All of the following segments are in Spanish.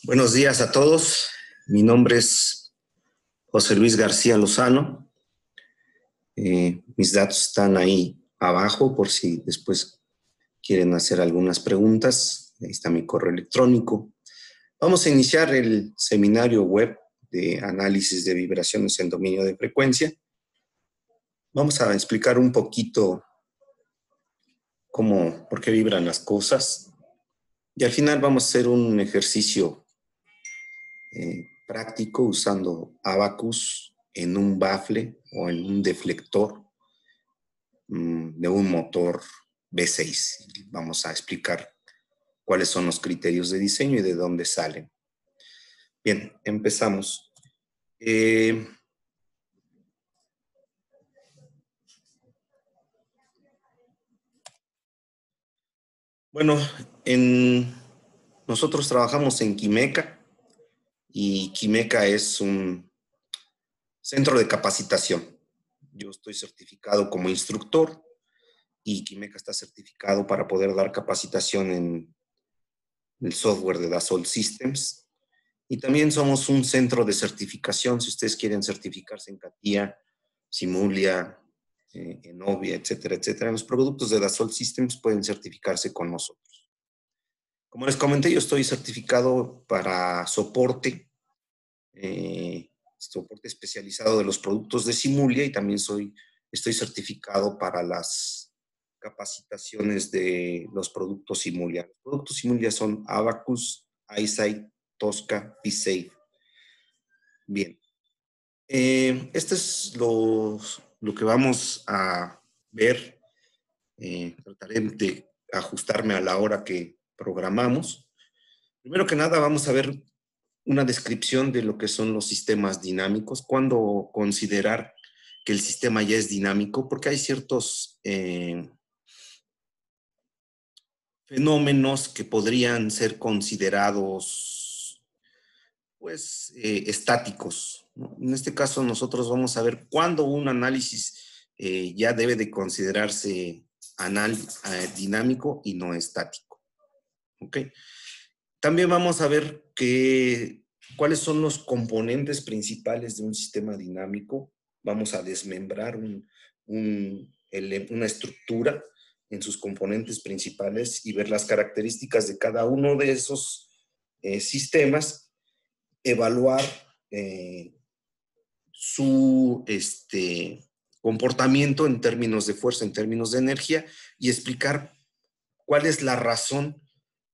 Buenos días a todos. Mi nombre es José Luis García Lozano. Mis datos están ahí abajo por si después quieren hacer algunas preguntas. Ahí está mi correo electrónico. Vamos a iniciar el seminario web de análisis de vibraciones en dominio de frecuencia. Vamos a explicar un poquito por qué vibran las cosas. Y al final vamos a hacer un ejercicio práctico usando abacus en un bafle o en un deflector de un motor V6. Vamos a explicar cuáles son los criterios de diseño y de dónde salen. Bien, empezamos. Bueno, nosotros trabajamos en Quimeca y Quimeca es un centro de capacitación. Yo estoy certificado como instructor y Quimeca está certificado para poder dar capacitación en el software de Dassault Systems. Y también somos un centro de certificación, si ustedes quieren certificarse en CATIA, Simulia, Enovia, etcétera, etcétera. Los productos de Dassault Systems pueden certificarse con nosotros. Como les comenté, yo estoy certificado para soporte especializado de los productos de Simulia y también estoy certificado para las capacitaciones de los productos Simulia. Los productos Simulia son Abacus, iSight, Tosca, P-Safe. Bien. Este es lo que vamos a ver. Trataré de ajustarme a la hora que programamos. Primero que nada, vamos a ver una descripción de lo que son los sistemas dinámicos, cuándo considerar que el sistema ya es dinámico, porque hay ciertos fenómenos que podrían ser considerados estáticos, ¿no? En este caso nosotros vamos a ver cuándo un análisis ya debe de considerarse dinámico y no estático. ¿Ok? También vamos a ver cuáles son los componentes principales de un sistema dinámico. Vamos a desmembrar una estructura en sus componentes principales y ver las características de cada uno de esos sistemas, evaluar su comportamiento en términos de fuerza, en términos de energía, y explicar cuál es la razón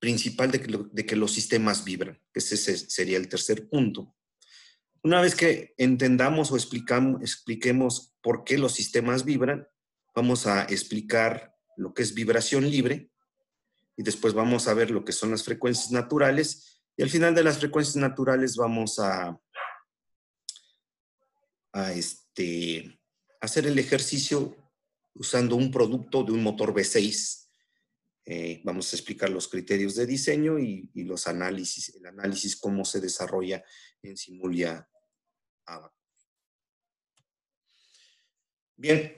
principal de que los sistemas vibran. Ese sería el tercer punto. Una vez que entendamos o expliquemos por qué los sistemas vibran, vamos a explicar lo que es vibración libre y después vamos a ver lo que son las frecuencias naturales y al final de las frecuencias naturales vamos a hacer el ejercicio usando un producto de un motor V6. Vamos a explicar los criterios de diseño y el análisis cómo se desarrolla en Simulia Abacus. Bien,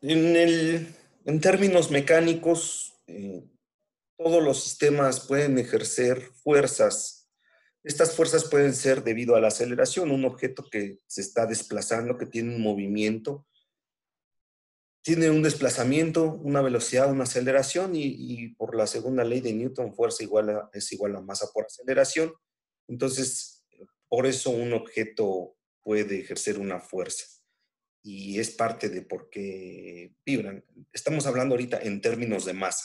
en términos mecánicos, todos los sistemas pueden ejercer fuerzas. Estas fuerzas pueden ser debido a la aceleración, un objeto que se está desplazando, que tiene un movimiento, tiene un desplazamiento, una velocidad, una aceleración y por la segunda ley de Newton, fuerza es igual a masa por aceleración. Entonces, por eso un objeto puede ejercer una fuerza y es parte de por qué vibran. Estamos hablando ahorita en términos de masa.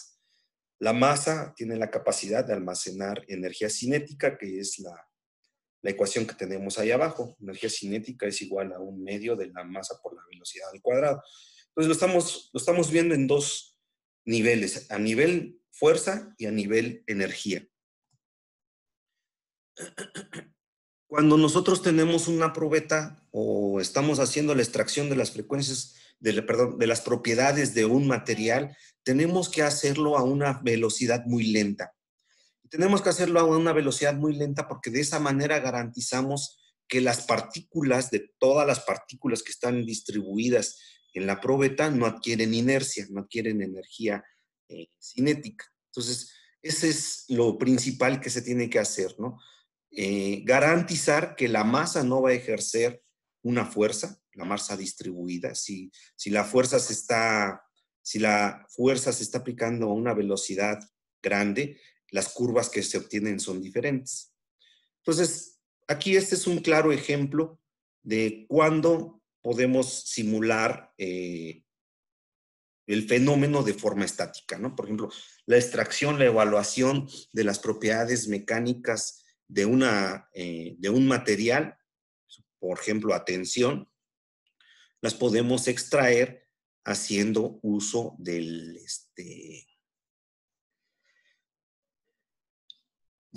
La masa tiene la capacidad de almacenar energía cinética, que es la ecuación que tenemos ahí abajo. Energía cinética es igual a 1/2 de la masa por la velocidad al cuadrado. Entonces lo estamos viendo en dos niveles, a nivel fuerza y a nivel energía. Cuando nosotros tenemos una probeta o estamos haciendo la extracción de las frecuencias, de las propiedades de un material, tenemos que hacerlo a una velocidad muy lenta. Tenemos que hacerlo a una velocidad muy lenta porque de esa manera garantizamos que las partículas, de todas las partículas que están distribuidas en la probeta, no adquieren inercia, no adquieren energía cinética. Entonces, Ese es lo principal que se tiene que hacer, ¿no? Garantizar que la masa no va a ejercer una fuerza, la masa distribuida. Si la fuerza se está aplicando a una velocidad grande, las curvas que se obtienen son diferentes. Entonces, aquí este es un claro ejemplo de cuándo podemos simular el fenómeno de forma estática, ¿no? Por ejemplo, la extracción, la evaluación de las propiedades mecánicas de un material, por ejemplo, a tensión, las podemos extraer haciendo uso de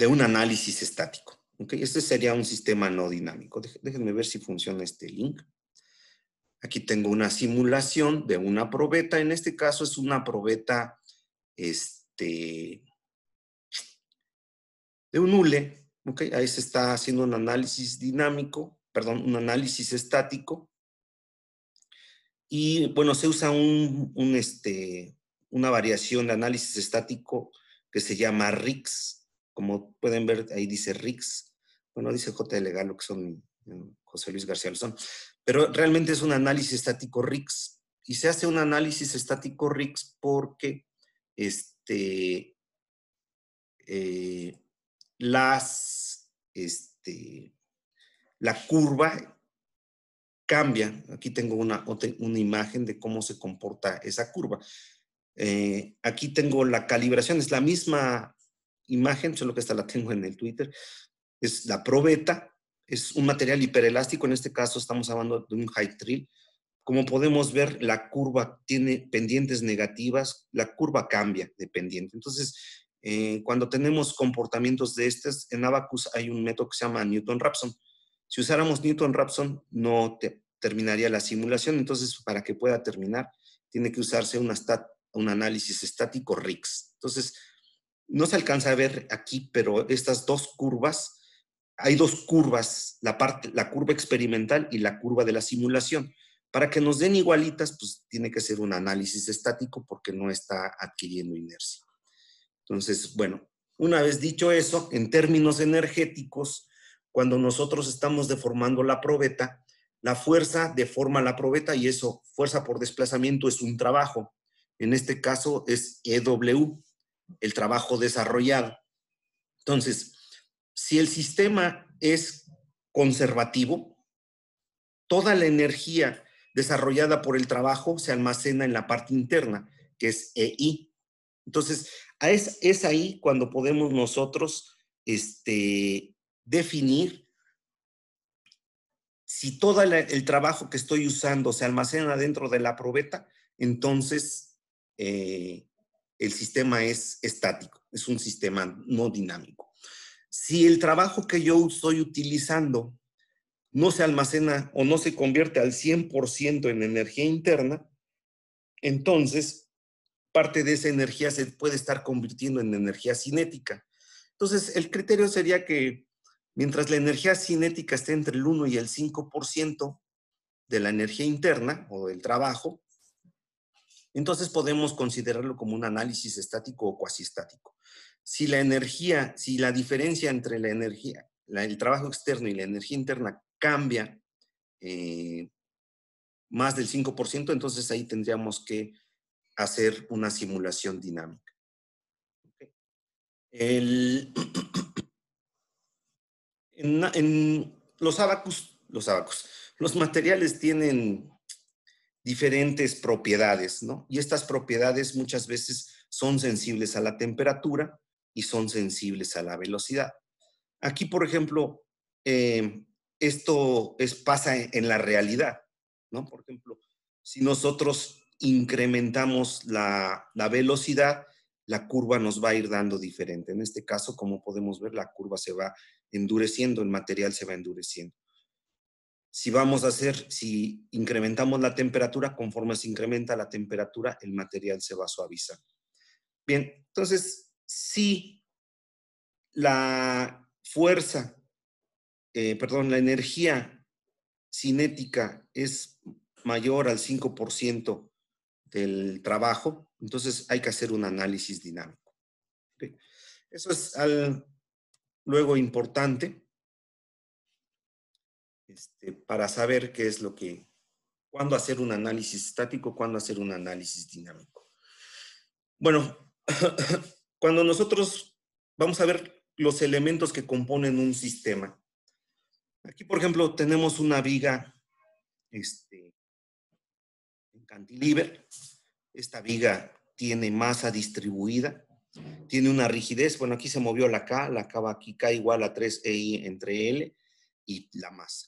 un análisis estático. ¿Okay? Este sería un sistema no dinámico. Déjenme ver si funciona este link. Aquí tengo una simulación de una probeta. En este caso es una probeta de un hule. ¿Okay? Ahí se está haciendo un análisis dinámico, perdón, un análisis estático. Y bueno, se usa una variación de análisis estático que se llama RIX. Como pueden ver, ahí dice RIX. Bueno, dice JL Galo, que son José Luis García Lozón. Pero realmente es un análisis estático RIX. Y se hace un análisis estático RIX porque la curva cambia. Aquí tengo una imagen de cómo se comporta esa curva. Aquí tengo la calibración, es la misma imagen, solo que esta la tengo en el Twitter. Es la probeta, es un material hiperelástico, en este caso estamos hablando de un Hy-Trill. Como podemos ver, la curva tiene pendientes negativas, la curva cambia de pendiente. Entonces, cuando tenemos comportamientos de estos, en Abaqus hay un método que se llama Newton-Raphson. Si usáramos Newton-Raphson, no terminaría la simulación. Entonces, para que pueda terminar, tiene que usarse un análisis estático RIX. Entonces, no se alcanza a ver aquí, pero estas dos curvas, hay dos curvas, la curva experimental y la curva de la simulación. Para que nos den igualitas, pues tiene que ser un análisis estático porque no está adquiriendo inercia. Entonces, bueno, una vez dicho eso, en términos energéticos, cuando nosotros estamos deformando la probeta, la fuerza deforma la probeta y eso, fuerza por desplazamiento, es un trabajo. En este caso es EW, el trabajo desarrollado. Entonces, si el sistema es conservativo, toda la energía desarrollada por el trabajo se almacena en la parte interna, que es EI. Entonces, es ahí cuando podemos nosotros definir si todo el trabajo que estoy usando se almacena dentro de la probeta, entonces el sistema es estático, es un sistema no dinámico. Si el trabajo que yo estoy utilizando no se almacena o no se convierte al 100% en energía interna, entonces parte de esa energía se puede estar convirtiendo en energía cinética. Entonces, el criterio sería que mientras la energía cinética esté entre el 1 y el 5% de la energía interna o del trabajo, entonces podemos considerarlo como un análisis estático o cuasiestático. Si la diferencia entre la energía, el trabajo externo y la energía interna cambia más del 5%, entonces ahí tendríamos que hacer una simulación dinámica. En los Abaqus, los materiales tienen diferentes propiedades, ¿no? Y estas propiedades muchas veces son sensibles a la temperatura y son sensibles a la velocidad. Aquí, por ejemplo, esto pasa en la realidad, ¿no? Por ejemplo, si nosotros incrementamos la velocidad, la curva nos va a ir dando diferente. En este caso, como podemos ver, la curva se va endureciendo, el material se va endureciendo. Si incrementamos la temperatura, conforme se incrementa la temperatura, el material se va a suavizar. Bien, entonces, si la la energía cinética es mayor al 5% del trabajo, entonces hay que hacer un análisis dinámico. ¿Okay? Eso es luego importante para saber qué es lo que, cuándo hacer un análisis estático, cuándo hacer un análisis dinámico. Bueno, cuando nosotros vamos a ver los elementos que componen un sistema. Aquí, por ejemplo, tenemos una viga en cantilever. Esta viga tiene masa distribuida, tiene una rigidez. Bueno, aquí se movió la K va aquí, K igual a 3EI entre L y la masa.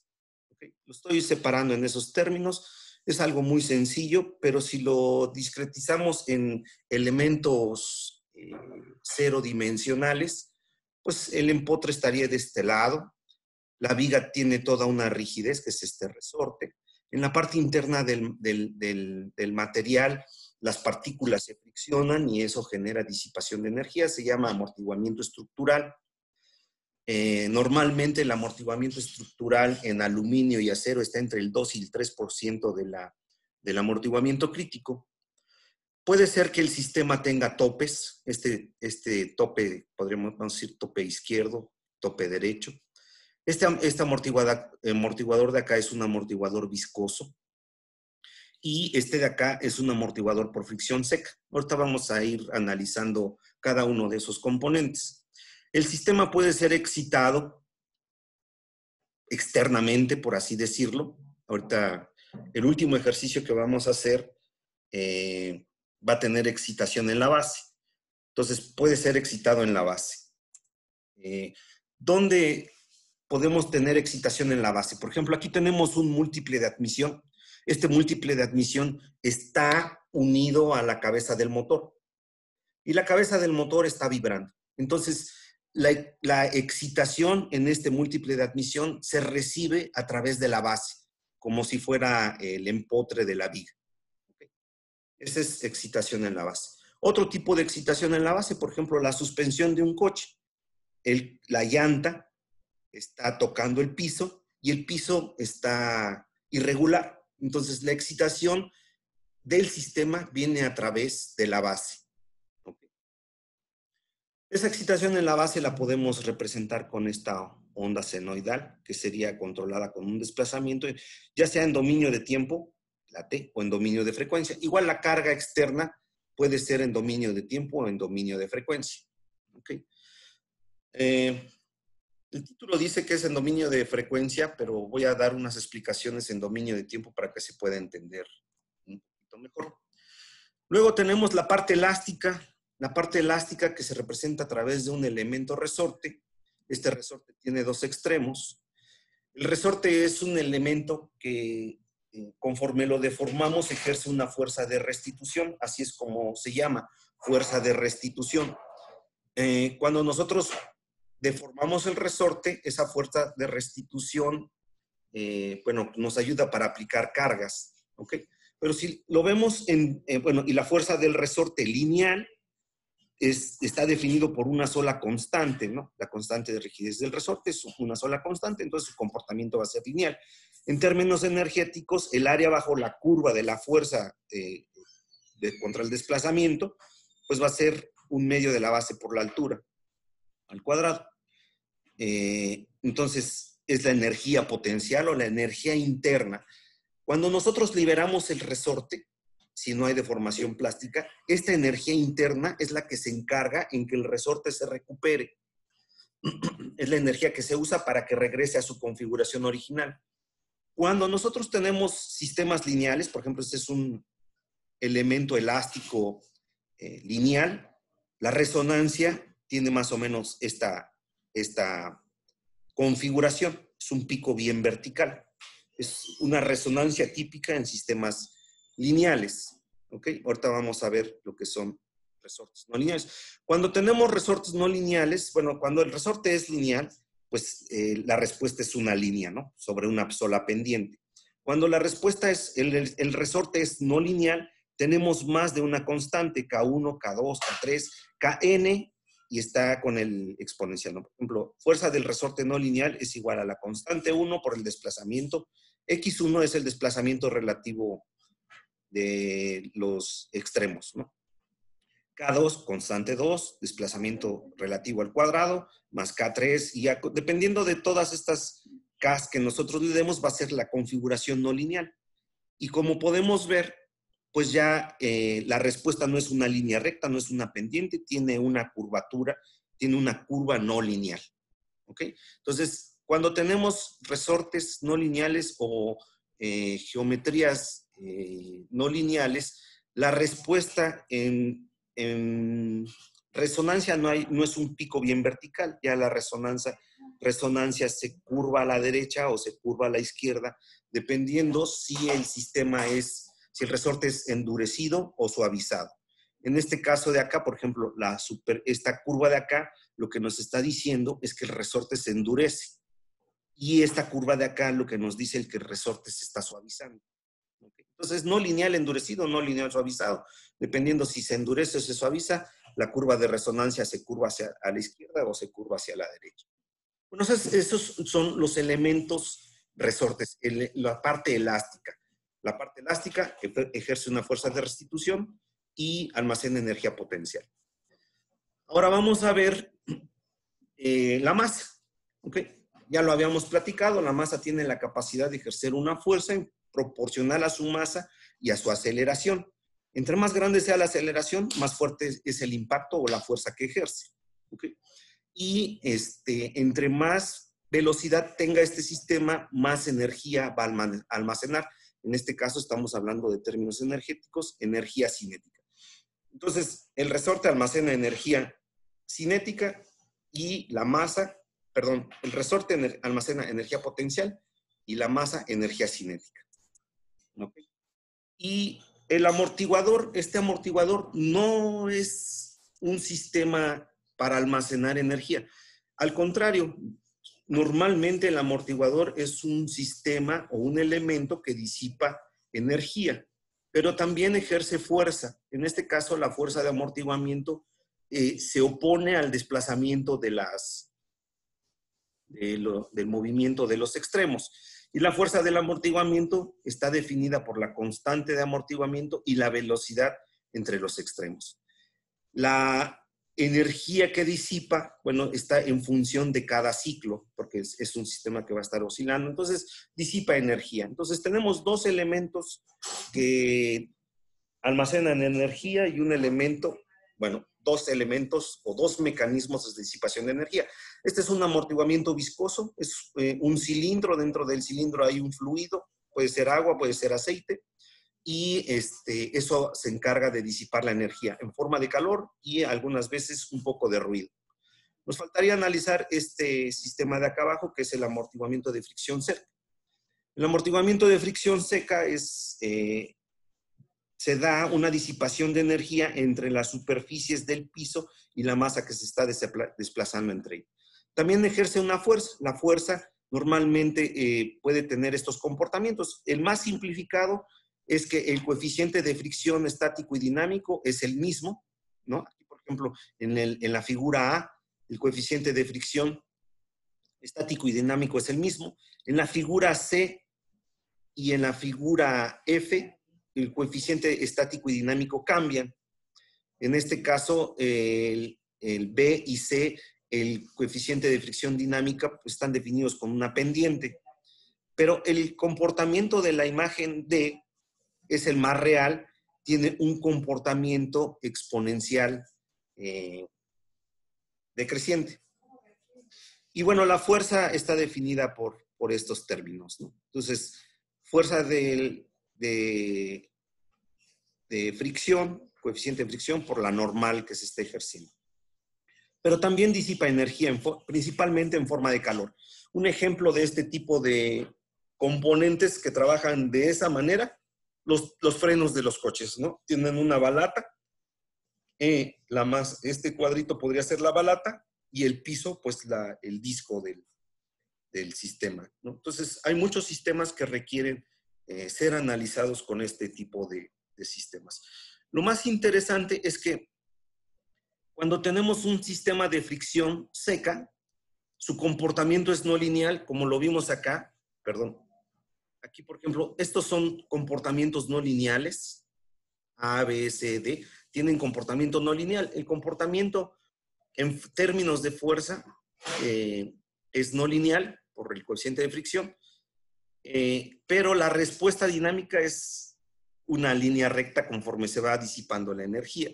¿Okay? Lo estoy separando en esos términos. Es algo muy sencillo, pero si lo discretizamos en elementos cero dimensionales, pues el empotre estaría de este lado. La viga tiene toda una rigidez, que es este resorte. En la parte interna del material, las partículas se friccionan y eso genera disipación de energía. Se llama amortiguamiento estructural. Normalmente el amortiguamiento estructural en aluminio y acero está entre el 2 y el 3% del amortiguamiento crítico. Puede ser que el sistema tenga topes. Este tope, podríamos decir tope izquierdo, tope derecho. Este amortiguador de acá es un amortiguador viscoso y este de acá es un amortiguador por fricción seca. Ahorita vamos a ir analizando cada uno de esos componentes. El sistema puede ser excitado externamente, por así decirlo. Ahorita el último ejercicio que vamos a hacer va a tener excitación en la base. Entonces puede ser excitado en la base. ¿Dónde podemos tener excitación en la base? Por ejemplo, aquí tenemos un múltiple de admisión. Este múltiple de admisión está unido a la cabeza del motor. Y la cabeza del motor está vibrando. Entonces, la excitación en este múltiple de admisión se recibe a través de la base, como si fuera el empotre de la viga. ¿Okay? Esa es excitación en la base. Otro tipo de excitación en la base, por ejemplo, la suspensión de un coche. La llanta está tocando el piso y el piso está irregular. Entonces, la excitación del sistema viene a través de la base. ¿Okay? Esa excitación en la base la podemos representar con esta onda senoidal, que sería controlada con un desplazamiento, ya sea en dominio de tiempo, la T, o en dominio de frecuencia. Igual la carga externa puede ser en dominio de tiempo o en dominio de frecuencia. ¿Okay? El título dice que es en dominio de frecuencia, pero voy a dar unas explicaciones en dominio de tiempo para que se pueda entender un poquito mejor. Luego tenemos la parte elástica que se representa a través de un elemento resorte. Este resorte tiene dos extremos. El resorte es un elemento que conforme lo deformamos ejerce una fuerza de restitución, así es como se llama, fuerza de restitución. Cuando nosotros deformamos el resorte, esa fuerza de restitución, bueno, nos ayuda para aplicar cargas, ¿ok? Pero si lo vemos bueno, y la fuerza del resorte lineal está definido por una sola constante, ¿no? La constante de rigidez del resorte es una sola constante, entonces su comportamiento va a ser lineal. En términos energéticos, el área bajo la curva de la fuerza contra el desplazamiento, pues va a ser un medio de la base por la altura al cuadrado. Entonces, es la energía potencial o la energía interna. Cuando nosotros liberamos el resorte, si no hay deformación plástica, esta energía interna es la que se encarga en que el resorte se recupere. Es la energía que se usa para que regrese a su configuración original. Cuando nosotros tenemos sistemas lineales, por ejemplo, este es un elemento elástico lineal, la resonancia tiene más o menos esta configuración. Es un pico bien vertical. Es una resonancia típica en sistemas lineales. ¿Ok? Ahorita vamos a ver lo que son resortes no lineales. Cuando tenemos resortes no lineales, bueno, cuando el resorte es lineal, pues la respuesta es una línea, ¿no? Sobre una sola pendiente. Cuando la respuesta es, el resorte es no lineal, tenemos más de una constante, K1, K2, K3, Kn, y está con el exponencial, ¿no? Por ejemplo, fuerza del resorte no lineal es igual a la constante 1 por el desplazamiento. X1 es el desplazamiento relativo de los extremos, ¿no? K2, constante 2, desplazamiento relativo al cuadrado, más K3, y ya, dependiendo de todas estas Ks que nosotros le demos, va a ser la configuración no lineal. Y como podemos ver, pues ya la respuesta no es una línea recta, no es una pendiente, tiene una curvatura, tiene una curva no lineal. ¿Ok? Entonces, cuando tenemos resortes no lineales o geometrías no lineales, la respuesta en resonancia no es un pico bien vertical, ya la resonancia se curva a la derecha o se curva a la izquierda, dependiendo si si el resorte es endurecido o suavizado. En este caso de acá, por ejemplo, esta curva de acá, lo que nos está diciendo es que el resorte se endurece. Y esta curva de acá lo que nos dice es que el resorte se está suavizando. ¿Okay? Entonces, no lineal endurecido, no lineal suavizado. Dependiendo si se endurece o se suaviza, la curva de resonancia se curva hacia a la izquierda o se curva hacia la derecha. Bueno, esos son los elementos resortes, la parte elástica. La parte elástica ejerce una fuerza de restitución y almacena energía potencial. Ahora vamos a ver la masa. ¿Okay? Ya lo habíamos platicado, la masa tiene la capacidad de ejercer una fuerza proporcional a su masa y a su aceleración. Entre más grande sea la aceleración, más fuerte es el impacto o la fuerza que ejerce. ¿Okay? Y entre más velocidad tenga este sistema, más energía va a almacenar. En este caso estamos hablando de términos energéticos, energía cinética. Entonces, el resorte almacena energía cinética y la masa, el resorte almacena energía potencial y la masa energía cinética. ¿Okay? Y el amortiguador, este amortiguador no es un sistema para almacenar energía. Al contrario, normalmente el amortiguador es un sistema o un elemento que disipa energía, pero también ejerce fuerza. En este caso, la fuerza de amortiguamiento se opone al desplazamiento del movimiento de los extremos. Y la fuerza del amortiguamiento está definida por la constante de amortiguamiento y la velocidad entre los extremos. La energía que disipa, bueno, está en función de cada ciclo, porque es un sistema que va a estar oscilando, entonces disipa energía. Entonces tenemos dos elementos que almacenan energía y un elemento, bueno, dos elementos o dos mecanismos de disipación de energía. Este es un amortiguamiento viscoso, es un cilindro, dentro del cilindro hay un fluido, puede ser agua, puede ser aceite, y eso se encarga de disipar la energía en forma de calor y algunas veces un poco de ruido. Nos faltaría analizar este sistema de acá abajo, que es el amortiguamiento de fricción seca. El amortiguamiento de fricción seca se da una disipación de energía entre las superficies del piso y la masa que se está desplazando entre ellos. También ejerce una fuerza. La fuerza normalmente puede tener estos comportamientos. El más simplificado es que el coeficiente de fricción estático y dinámico es el mismo, ¿no? Aquí, por ejemplo, en la figura A, el coeficiente de fricción estático y dinámico es el mismo. En la figura C y en la figura F, el coeficiente estático y dinámico cambian. En este caso, el B y C, el coeficiente de fricción dinámica, pues están definidos con una pendiente. Pero el comportamiento de la imagen D es el más real, tiene un comportamiento exponencial decreciente. Y bueno, la fuerza está definida por estos términos, ¿no? Entonces, fuerza de fricción, coeficiente de fricción por la normal que se está ejerciendo. Pero también disipa energía, principalmente en forma de calor. Un ejemplo de este tipo de componentes que trabajan de esa manera, los frenos de los coches, ¿no? Tienen una balata, este cuadrito podría ser la balata y el piso, pues el disco del sistema, ¿no? Entonces, hay muchos sistemas que requieren ser analizados con este tipo de sistemas. Lo más interesante es que cuando tenemos un sistema de fricción seca, su comportamiento es no lineal, como lo vimos acá, perdón. Aquí, por ejemplo, estos son comportamientos no lineales, A, B, C, D. tienen comportamiento no lineal. El comportamiento en términos de fuerza es no lineal por el coeficiente de fricción, pero la respuesta dinámica es una línea recta conforme se va disipando la energía.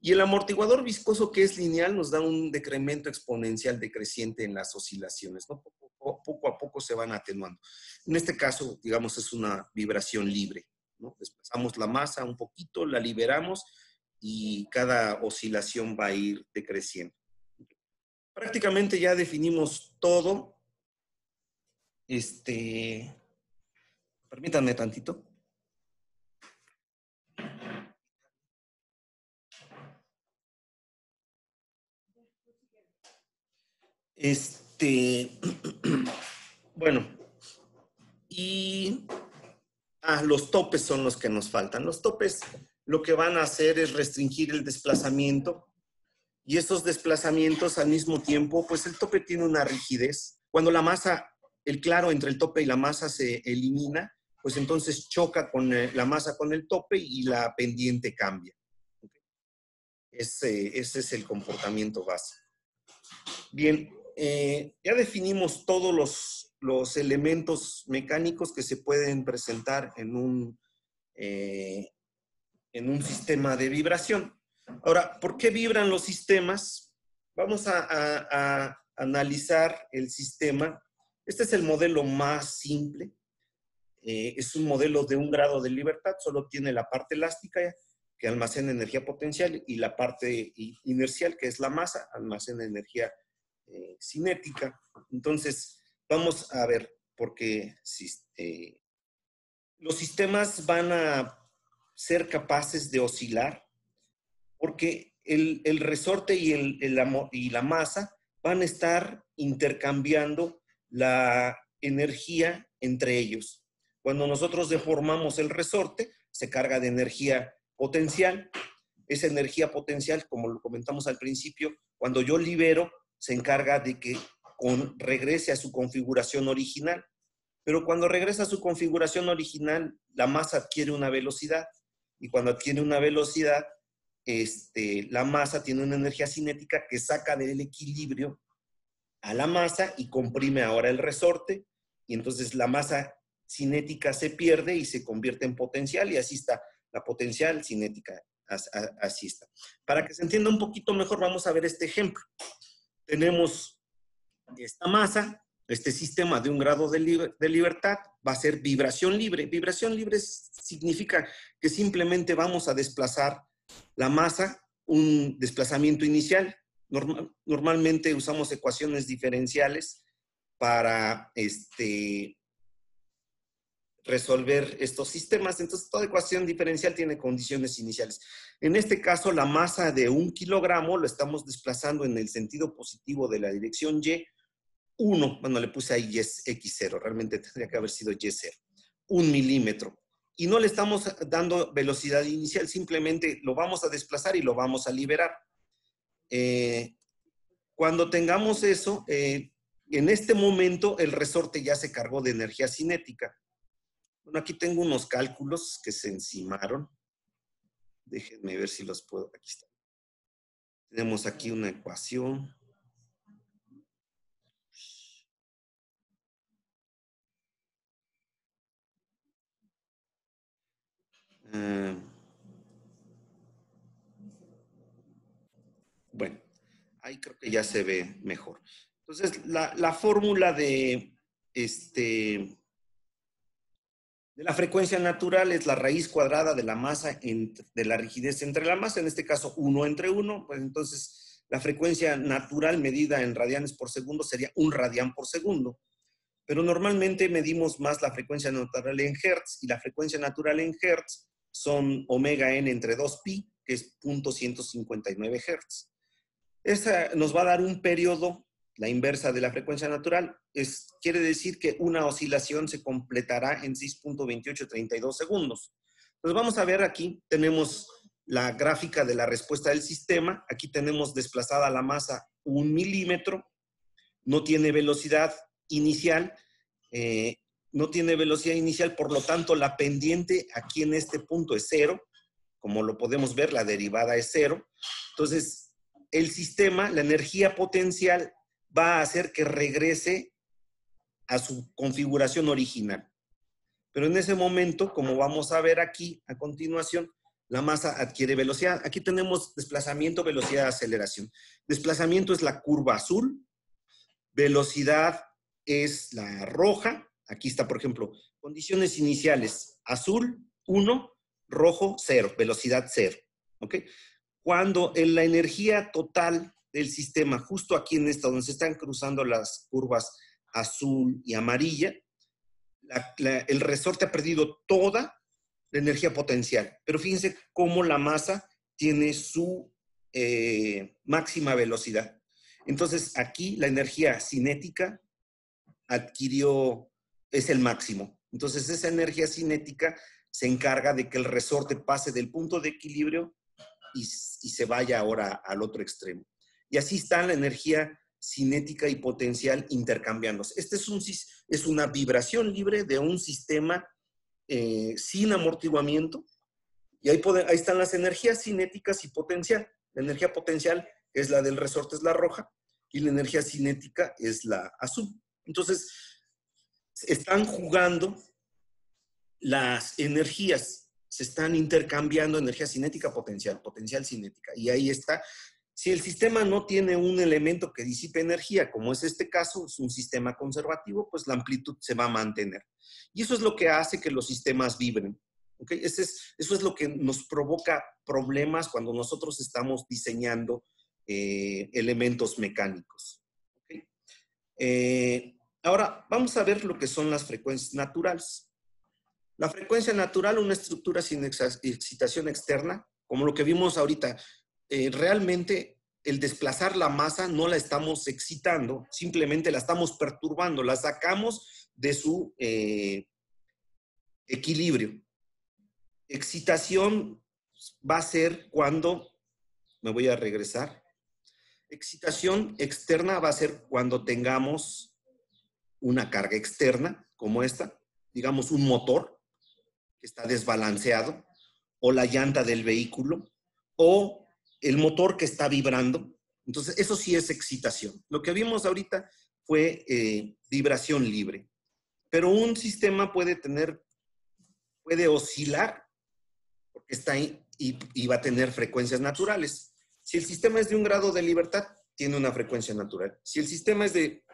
Y el amortiguador viscoso, que es lineal, nos da un decremento exponencial decreciente en las oscilaciones, ¿no? Poco a poco se van atenuando. En este caso, digamos, es una vibración libre, ¿no? Desplazamos la masa un poquito, la liberamos y cada oscilación va a ir decreciendo. Prácticamente ya definimos todo. Permítanme tantito. Bueno, y los topes son los que nos faltan. Los topes lo que van a hacer es restringir el desplazamiento, y estos desplazamientos al mismo tiempo, pues el tope tiene una rigidez. Cuando la masa, el claro entre el tope y la masa se elimina, pues entonces choca con la masa con el tope y la pendiente cambia. Ese es el comportamiento básico. Bien, ya definimos todos los elementos mecánicos que se pueden presentar en un sistema de vibración. Ahora, ¿por qué vibran los sistemas? Vamos a analizar el sistema. Este es el modelo más simple. Es un modelo de 1 grado de libertad, solo tiene la parte elástica que almacena energía potencial y la parte inercial, que es la masa, almacena energía cinética. Entonces, vamos a ver, porque los sistemas van a ser capaces de oscilar, porque el resorte y la masa van a estar intercambiando la energía entre ellos. Cuando nosotros deformamos el resorte, se carga de energía potencial. Esa energía potencial, como lo comentamos al principio, cuando yo libero, se encarga de que regrese a su configuración original. Pero cuando regresa a su configuración original, la masa adquiere una velocidad. Y cuando adquiere una velocidad, la masa tiene una energía cinética que saca del equilibrio a la masa y comprime ahora el resorte. Y entonces la masa cinética se pierde y se convierte en potencial, y así está la potencial cinética. Así está. Para que se entienda un poquito mejor, vamos a ver este ejemplo. Tenemos esta masa, este sistema de 1 grado de libertad va a ser vibración libre. Vibración libre significa que simplemente vamos a desplazar la masa, un desplazamiento inicial. Normalmente usamos ecuaciones diferenciales para resolver estos sistemas. Entonces, toda ecuación diferencial tiene condiciones iniciales. En este caso, la masa de 1 kilogramo lo estamos desplazando en el sentido positivo de la dirección Y, 1, bueno, le puse ahí X0, realmente tendría que haber sido Y0, 1 milímetro. Y no le estamos dando velocidad inicial, simplemente lo vamos a desplazar y lo vamos a liberar. Cuando tengamos eso, en este momento el resorte ya se cargó de energía cinética. Bueno, aquí tengo unos cálculos que se encimaron. Déjenme ver si los puedo. Aquí está. Tenemos aquí una ecuación. Bueno, ahí creo que ya se ve mejor. Entonces, la fórmula de la frecuencia natural es la raíz cuadrada de la masa, de la rigidez entre la masa, en este caso 1 entre 1, pues entonces la frecuencia natural medida en radianes por segundo sería 1 radián por segundo. Pero normalmente medimos más la frecuencia natural en hertz, y la frecuencia natural en hertz son omega n entre 2pi, que es 0.159 hertz. Esa nos va a dar un periodo, la inversa de la frecuencia natural, quiere decir que una oscilación se completará en 6.2832 segundos. Entonces vamos a ver aquí, tenemos la gráfica de la respuesta del sistema. Aquí tenemos desplazada la masa 1 milímetro, no tiene velocidad inicial, por lo tanto la pendiente aquí en este punto es 0, como lo podemos ver, la derivada es 0. Entonces, el sistema, la energía potencial, va a hacer que regrese a su configuración original. Pero en ese momento, como vamos a ver aquí a continuación, la masa adquiere velocidad. Aquí tenemos desplazamiento, velocidad, aceleración. Desplazamiento es la curva azul, velocidad es la roja. Aquí está, por ejemplo, condiciones iniciales, azul, 1, rojo, 0, velocidad 0. ¿Ok? Cuando en la energía total del sistema, justo aquí en esta, donde se están cruzando las curvas azul y amarilla, el resorte ha perdido toda la energía potencial. Pero fíjense cómo la masa tiene su máxima velocidad. Entonces, aquí la energía cinética es el máximo. Entonces, esa energía cinética se encarga de que el resorte pase del punto de equilibrio y se vaya ahora al otro extremo. Y así está la energía cinética y potencial intercambiándose. Este es una vibración libre de un sistema sin amortiguamiento. Y ahí están las energías cinéticas y potencial. La energía potencial es la del resorte, es la roja, y la energía cinética es la azul. Entonces, están jugando las energías, se están intercambiando energía cinética, potencial, potencial, cinética. Y ahí está. Si el sistema no tiene un elemento que disipe energía, como es este caso, es un sistema conservativo, pues la amplitud se va a mantener. Y eso es lo que hace que los sistemas vibren. ¿Okay? Eso es lo que nos provoca problemas cuando nosotros estamos diseñando elementos mecánicos. ¿Okay? Ahora, vamos a ver lo que son las frecuencias naturales. La frecuencia natural, una estructura sin excitación externa, como lo que vimos ahorita, realmente el desplazar la masa no la estamos excitando, simplemente la estamos perturbando, la sacamos de su equilibrio. Excitación va a ser cuando, me voy a regresar, excitación externa va a ser cuando tengamos una carga externa, como esta, digamos un motor que está desbalanceado, o la llanta del vehículo, o el motor que está vibrando. Entonces, eso sí es excitación. Lo que vimos ahorita fue vibración libre. Pero un sistema puede oscilar, porque está ahí y va a tener frecuencias naturales. Si el sistema es de 1 grado de libertad, tiene una frecuencia natural. Si el sistema es de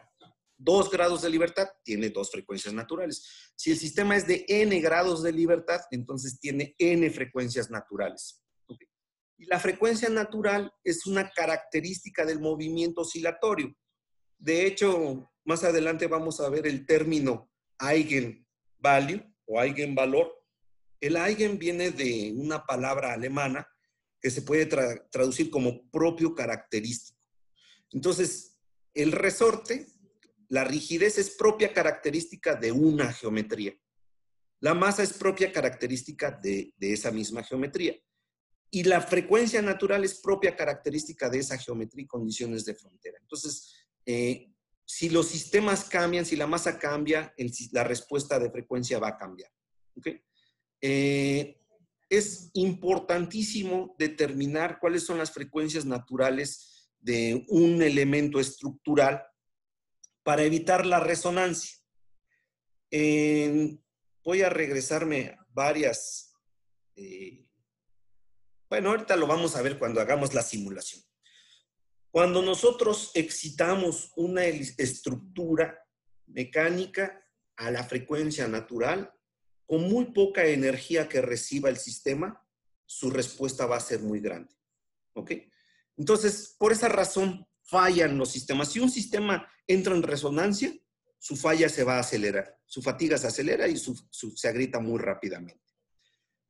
2 grados de libertad, tiene 2 frecuencias naturales. Si el sistema es de n grados de libertad, entonces tiene n frecuencias naturales. ¿Okay? Y la frecuencia natural es una característica del movimiento oscilatorio. De hecho, más adelante vamos a ver el término eigenvalue o eigenvalor. El eigen viene de una palabra alemana que se puede traducir como propio característico. Entonces, el resorte, la rigidez es propia característica de una geometría. La masa es propia característica de esa misma geometría. Y la frecuencia natural es propia característica de esa geometría y condiciones de frontera. Entonces, si los sistemas cambian, si la masa cambia, la respuesta de frecuencia va a cambiar. ¿Okay? Es importantísimo determinar cuáles son las frecuencias naturales de un elemento estructural para evitar la resonancia. Voy a regresarme varias. Bueno, ahorita lo vamos a ver cuando hagamos la simulación. Cuando nosotros excitamos una estructura mecánica a la frecuencia natural, con muy poca energía que reciba el sistema, su respuesta va a ser muy grande. ¿Ok? Entonces, por esa razón, fallan los sistemas. Si un sistema entra en resonancia, su falla se va a acelerar, su fatiga se acelera y se agrieta muy rápidamente.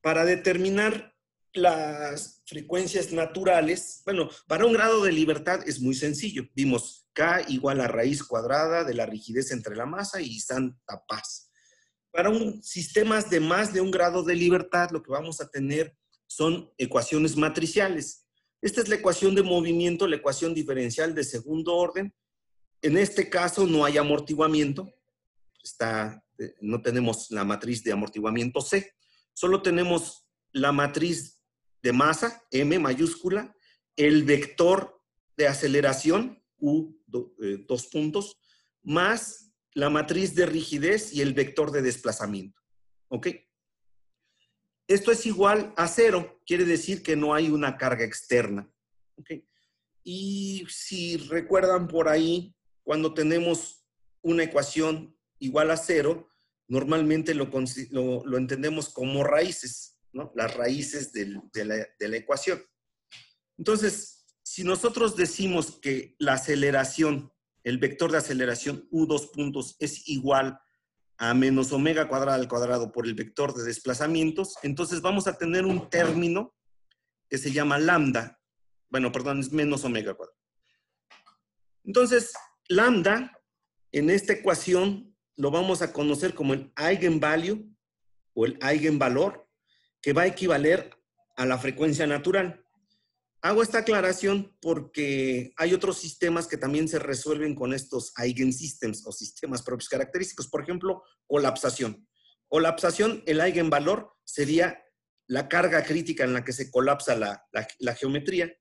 Para determinar las frecuencias naturales, bueno, para 1 grado de libertad es muy sencillo. Vimos K igual a raíz cuadrada de la rigidez entre la masa y santa paz. Para sistemas de más de 1 grado de libertad, lo que vamos a tener son ecuaciones matriciales. Esta es la ecuación de movimiento, la ecuación diferencial de segundo orden. En este caso no hay amortiguamiento. No tenemos la matriz de amortiguamiento C. Solo tenemos la matriz de masa, M mayúscula, el vector de aceleración, U, dos puntos, más la matriz de rigidez y el vector de desplazamiento. ¿Ok? Esto es igual a 0, quiere decir que no hay una carga externa. ¿Ok? Y si recuerdan por ahí, cuando tenemos una ecuación igual a 0, normalmente lo entendemos como raíces, ¿no? Las raíces de la ecuación. Entonces, si nosotros decimos que la aceleración, el vector de aceleración U dos puntos es igual a menos omega cuadrada al cuadrado por el vector de desplazamientos, entonces vamos a tener un término que se llama lambda. Bueno, perdón, es menos omega cuadrado. Entonces, lambda, en esta ecuación, lo vamos a conocer como el eigenvalue o el eigenvalor, que va a equivaler a la frecuencia natural. Hago esta aclaración porque hay otros sistemas que también se resuelven con estos eigensystems o sistemas propios característicos. Por ejemplo, colapsación. Colapsación, el eigenvalor sería la carga crítica en la que se colapsa la geometría.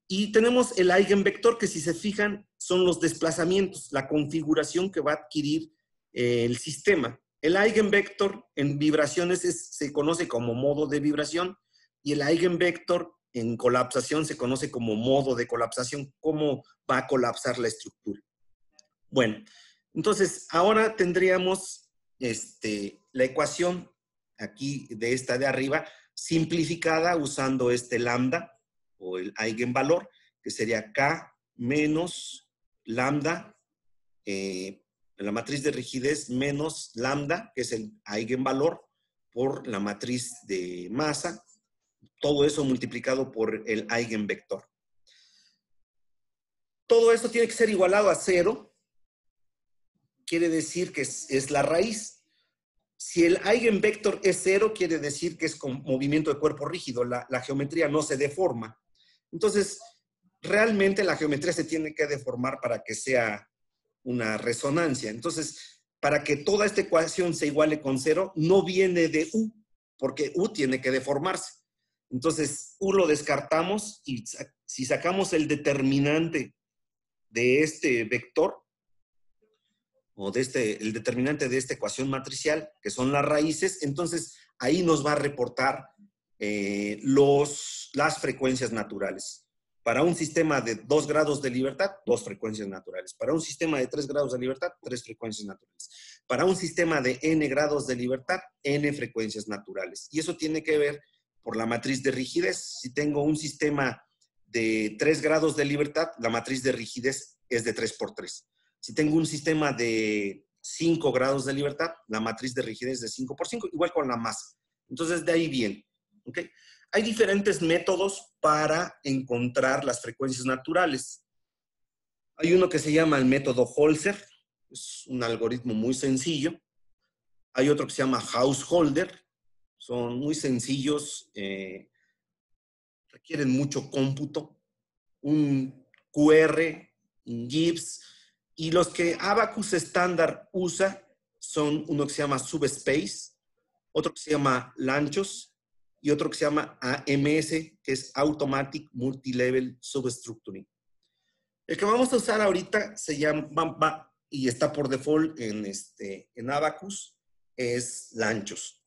Y tenemos el eigenvector, que si se fijan, son los desplazamientos, la configuración que va a adquirir el sistema. El eigenvector en vibraciones se conoce como modo de vibración y el eigenvector en colapsación se conoce como modo de colapsación, cómo va a colapsar la estructura. Bueno, entonces ahora tendríamos la ecuación aquí de esta de arriba simplificada usando este lambda o el eigenvalor, que sería K menos lambda, la matriz de rigidez menos lambda, que es el eigenvalor, por la matriz de masa, todo eso multiplicado por el eigenvector. Todo esto tiene que ser igualado a 0, quiere decir que es la raíz. Si el eigenvector es 0, quiere decir que es con movimiento de cuerpo rígido, la geometría no se deforma. Entonces, realmente la geometría se tiene que deformar para que sea una resonancia. Entonces, para que toda esta ecuación se iguale con 0, no viene de U, porque U tiene que deformarse. Entonces, U lo descartamos y si sacamos el determinante de este vector, o el determinante de esta ecuación matricial, que son las raíces, entonces ahí nos va a reportar las frecuencias naturales. Para un sistema de 2 grados de libertad, 2 frecuencias naturales. Para un sistema de 3 grados de libertad, 3 frecuencias naturales. Para un sistema de n grados de libertad, n frecuencias naturales. Y eso tiene que ver por la matriz de rigidez. Si tengo un sistema de 3 grados de libertad, la matriz de rigidez es de 3 por 3. Si tengo un sistema de 5 grados de libertad, la matriz de rigidez es de 5 por 5, igual con la masa. Entonces, de ahí viene. ¿Okay? Hay diferentes métodos para encontrar las frecuencias naturales. Hay uno que se llama el método Holzer, es un algoritmo muy sencillo. Hay otro que se llama Householder, son muy sencillos, requieren mucho cómputo. Un QR, un Gibbs, y los que Abacus estándar usa son uno que se llama Subspace, otro que se llama Lanchos y otro que se llama AMS, que es Automatic Multilevel Substructuring. El que vamos a usar ahorita se llama, y está por default en Abacus, es Lanchos.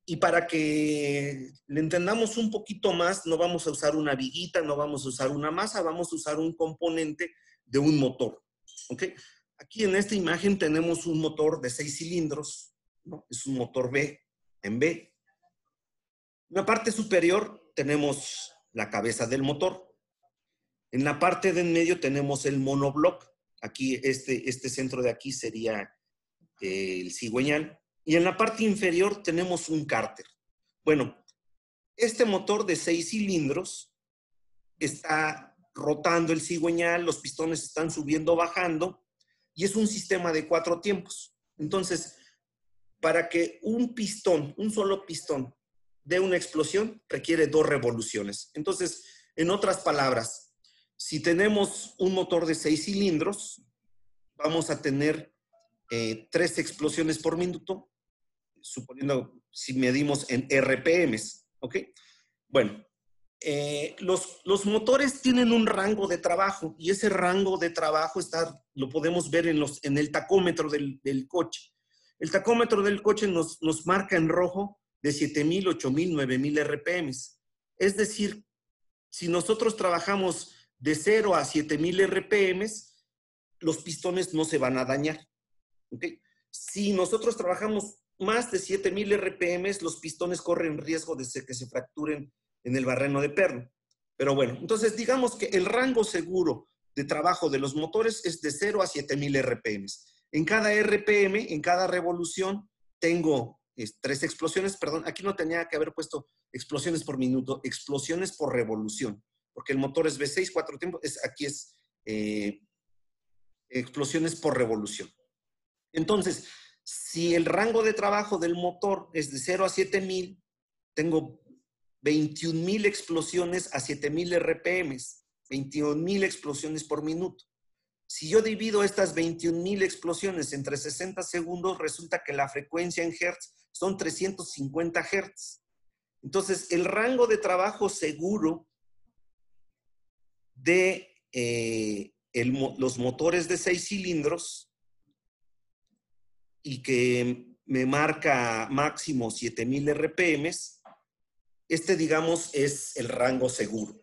Y para que le entendamos un poquito más, no vamos a usar una viguita, no vamos a usar una masa, vamos a usar un componente de un motor. ¿Ok? Aquí en esta imagen tenemos un motor de 6 cilindros, ¿no? Es un motor B en B. En la parte superior tenemos la cabeza del motor. En la parte de en medio tenemos el monobloc. Aquí, este centro de aquí sería el cigüeñal. Y en la parte inferior tenemos un cárter. Bueno, este motor de 6 cilindros está rotando el cigüeñal, los pistones están subiendo, bajando, y es un sistema de 4 tiempos. Entonces, para que un solo pistón, dé una explosión, requiere 2 revoluciones. Entonces, en otras palabras, si tenemos un motor de 6 cilindros, vamos a tener 3 explosiones por minuto, suponiendo si medimos en RPMs, ¿ok? Bueno, Los motores tienen un rango de trabajo y ese rango de trabajo lo podemos ver en el tacómetro del coche. El tacómetro del coche nos marca en rojo de 7,000, 8,000, 9,000 RPMs. Es decir, si nosotros trabajamos de 0 a 7,000 RPMs, los pistones no se van a dañar. ¿Okay? Si nosotros trabajamos más de 7,000 RPMs, los pistones corren riesgo de que se fracturen en el barreno de perno. Pero bueno, entonces digamos que el rango seguro de trabajo de los motores es de 0 a 7,000 RPMs. En cada RPM, en cada revolución, tengo 3 explosiones, perdón, aquí no tenía que haber puesto explosiones por minuto, explosiones por revolución, porque el motor es V6, 4 tiempos, aquí es explosiones por revolución. Entonces, si el rango de trabajo del motor es de 0 a 7,000, tengo 21,000 explosiones a 7,000 RPMs, 21,000 explosiones por minuto. Si yo divido estas 21,000 explosiones entre 60 segundos, resulta que la frecuencia en Hertz son 350 Hertz. Entonces, el rango de trabajo seguro de los motores de 6 cilindros y que me marca máximo 7,000 RPMs, digamos, es el rango seguro.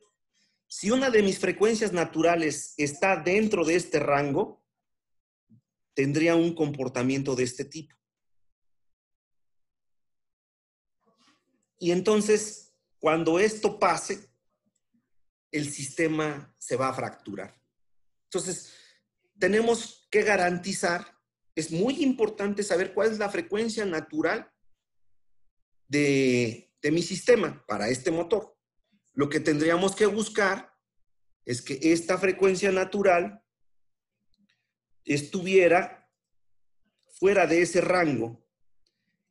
Si una de mis frecuencias naturales está dentro de este rango, tendría un comportamiento de este tipo. Y entonces, cuando esto pase, el sistema se va a fracturar. Entonces, tenemos que garantizar, es muy importante saber cuál es la frecuencia natural de mi sistema para este motor. Lo que tendríamos que buscar es que esta frecuencia natural estuviera fuera de ese rango,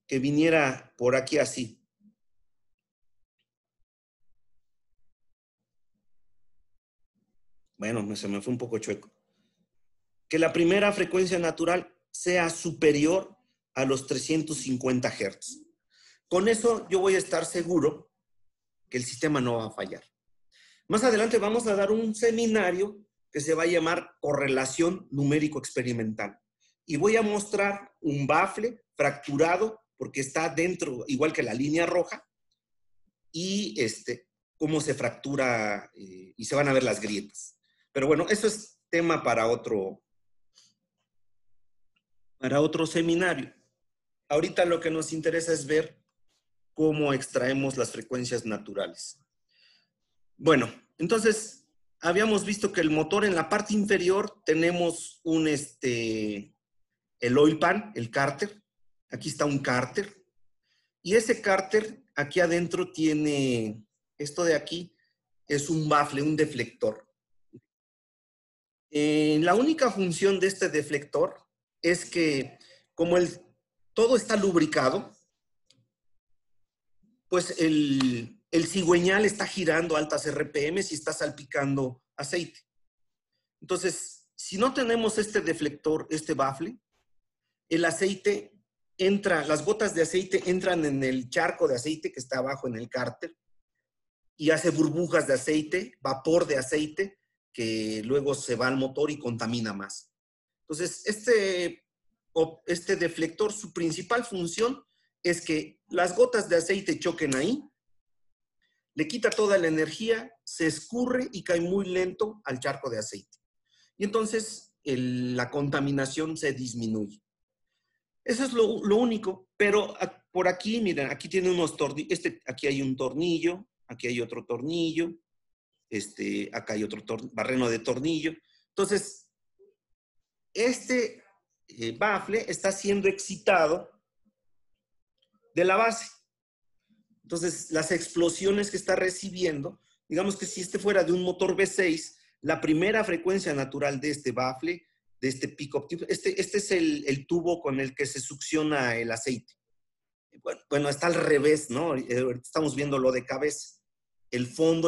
que viniera por aquí así. Bueno, se me fue un poco chueco. Que la primera frecuencia natural sea superior a los 350 Hz. Con eso yo voy a estar seguro que el sistema no va a fallar. Más adelante vamos a dar un seminario que se va a llamar correlación numérico experimental. Y voy a mostrar un bafle fracturado, porque está dentro, igual que la línea roja, y cómo se fractura y se van a ver las grietas. Pero bueno, eso es tema para otro seminario. Ahorita lo que nos interesa es ver cómo extraemos las frecuencias naturales. Bueno, entonces habíamos visto que el motor en la parte inferior tenemos el oil pan, el cárter. Aquí está un cárter. Y ese cárter aquí adentro tiene, esto de aquí es un bafle, un deflector. La única función de este deflector es que como todo está lubricado, pues el cigüeñal está girando a altas RPMs y está salpicando aceite. Entonces, si no tenemos este deflector, este bafle, el aceite entra, las gotas de aceite entran en el charco de aceite que está abajo en el cárter y hace burbujas de aceite, vapor de aceite, que luego se va al motor y contamina más. Entonces, este deflector, su principal función es que las gotas de aceite choquen ahí, le quita toda la energía, se escurre y cae muy lento al charco de aceite. Y entonces la contaminación se disminuye. Eso es lo único, pero por aquí, miren, aquí tiene unos tornillos, aquí hay un tornillo, aquí hay otro tornillo, acá hay otro barreno de tornillo. Entonces, este bafle está siendo excitado de la base. Entonces, las explosiones que está recibiendo, digamos que si fuera de un motor V6, la primera frecuencia natural de este bafle, de este pick-up tube, este es el tubo con el que se succiona el aceite. Bueno, está al revés, ¿no? Estamos viéndolo de cabeza. El fondo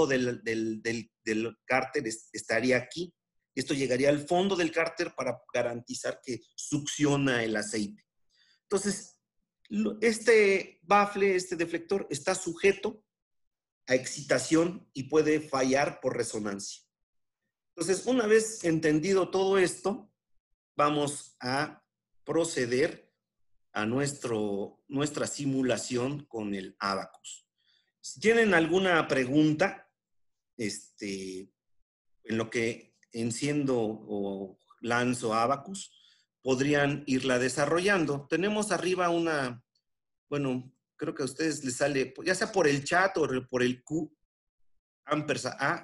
del cárter estaría aquí. Esto llegaría al fondo del cárter para garantizar que succiona el aceite. Entonces, este bafle, este deflector, está sujeto a excitación y puede fallar por resonancia. Entonces, una vez entendido todo esto, vamos a proceder a nuestra simulación con el Abacus. Si tienen alguna pregunta, en lo que enciendo o lanzo Abacus, podrían irla desarrollando. Tenemos arriba bueno, creo que a ustedes les sale, ya sea por el chat o por el Q, #A,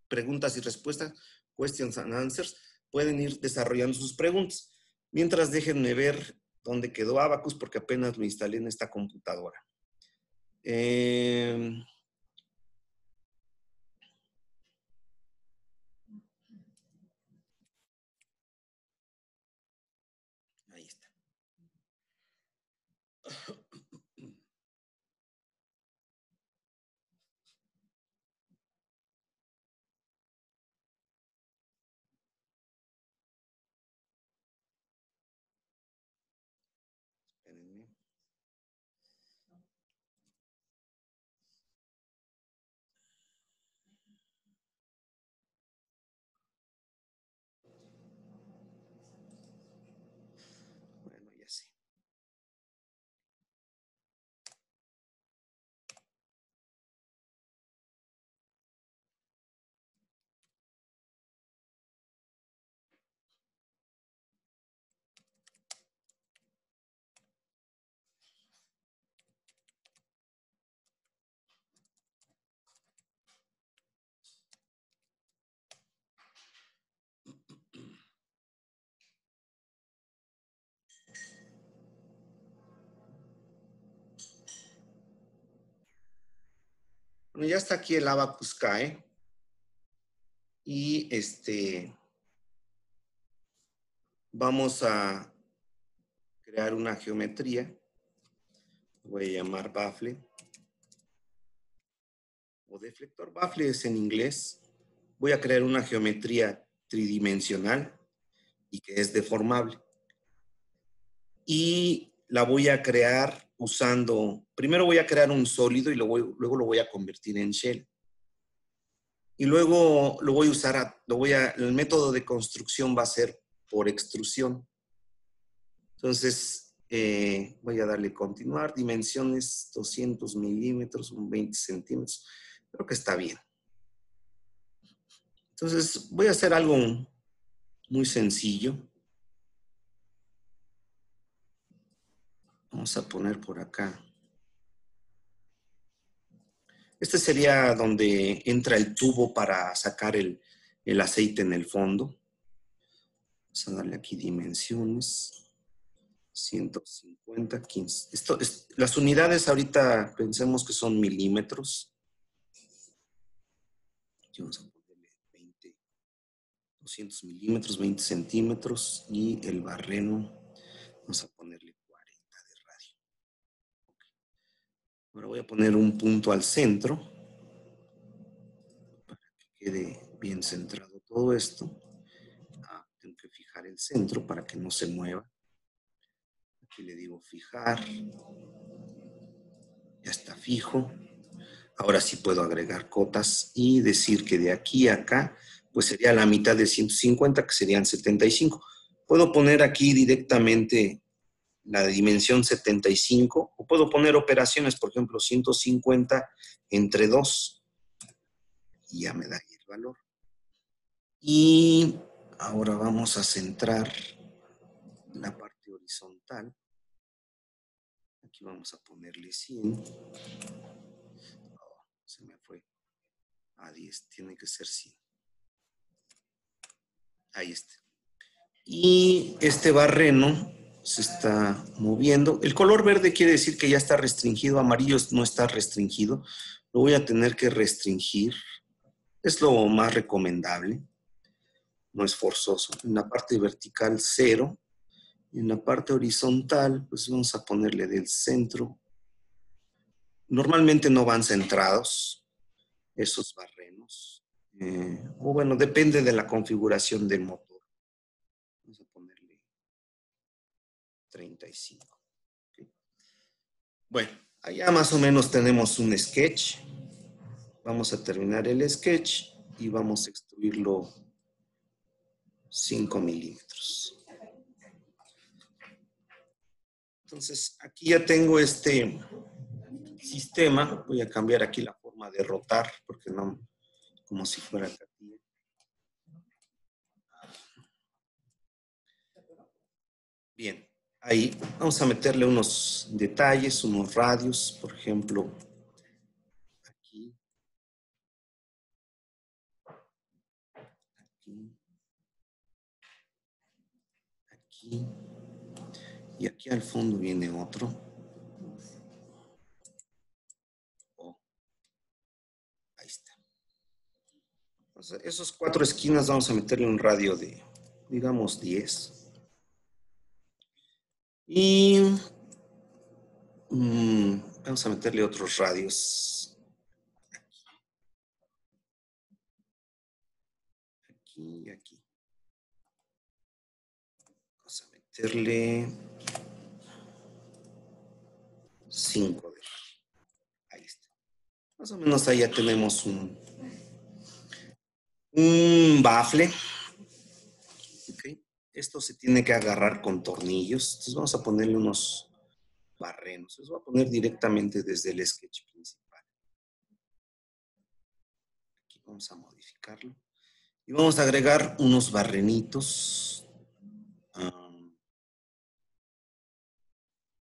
preguntas y respuestas, questions and answers, pueden ir desarrollando sus preguntas. Mientras, déjenme ver dónde quedó Abacus, porque apenas lo instalé en esta computadora. Ahí está. Espérenme. Bueno, ya sé. Bueno, ya está aquí el Abacus CAE. Y vamos a crear una geometría. Voy a llamar baffle. O deflector. Baffle es en inglés. Voy a crear una geometría tridimensional y que es deformable. Y la voy a crear primero voy a crear un sólido y luego lo voy a convertir en shell. Y luego lo voy a usar, el método de construcción va a ser por extrusión. Entonces, voy a darle continuar, dimensiones 200 milímetros, 20 centímetros. Creo que está bien. Entonces, voy a hacer algo muy sencillo. Vamos a poner por acá. Este sería donde entra el tubo para sacar el aceite en el fondo. Vamos a darle aquí dimensiones. 150, 15. Las unidades ahorita pensemos que son milímetros. Vamos a ponerle 20, 200 milímetros, 20 centímetros. Y el barreno, vamos a ponerle 40 de radio. Okay. Ahora voy a poner un punto al centro para que quede bien centrado todo esto. Tengo que fijar el centro para que no se mueva. Aquí le digo fijar. Ya está fijo. Ahora sí puedo agregar cotas y decir que de aquí a acá, pues sería la mitad de 150, que serían 75. Puedo poner aquí directamente la dimensión 75, o puedo poner operaciones, por ejemplo, 150 entre 2, y ya me da ahí el valor. Y ahora vamos a centrar la parte horizontal. Aquí vamos a ponerle 100. Se me fue a 10, tiene que ser 100. Ahí está. Y este barreno se está moviendo. El color verde quiere decir que ya está restringido, amarillo no está restringido. Lo voy a tener que restringir. Es lo más recomendable. No es forzoso. En la parte vertical 0. En la parte horizontal, pues vamos a ponerle del centro. Normalmente no van centrados esos barrenos. O bueno, depende de la configuración del motor. Vamos a ponerle 35. Okay. Bueno, allá más o menos tenemos un sketch. Vamos a terminar el sketch y vamos a extruirlo 5 milímetros. Entonces, aquí ya tengo este sistema. Voy a cambiar aquí la forma de rotar, porque no, como si fuera catilla. Bien, ahí vamos a meterle unos detalles, unos radios, por ejemplo, aquí, aquí, aquí, y aquí al fondo viene otro. Oh, ahí está. Entonces, esos 4 esquinas vamos a meterle un radio de, digamos, 10. Y vamos a meterle otros radios. Aquí y aquí. Vamos a meterle 5 de radio. Ahí está. Más o menos ahí ya tenemos un bafle. Okay. Esto se tiene que agarrar con tornillos. Entonces vamos a ponerle unos barrenos. Los voy a poner directamente desde el sketch principal. Aquí vamos a modificarlo. Y vamos a agregar unos barrenitos.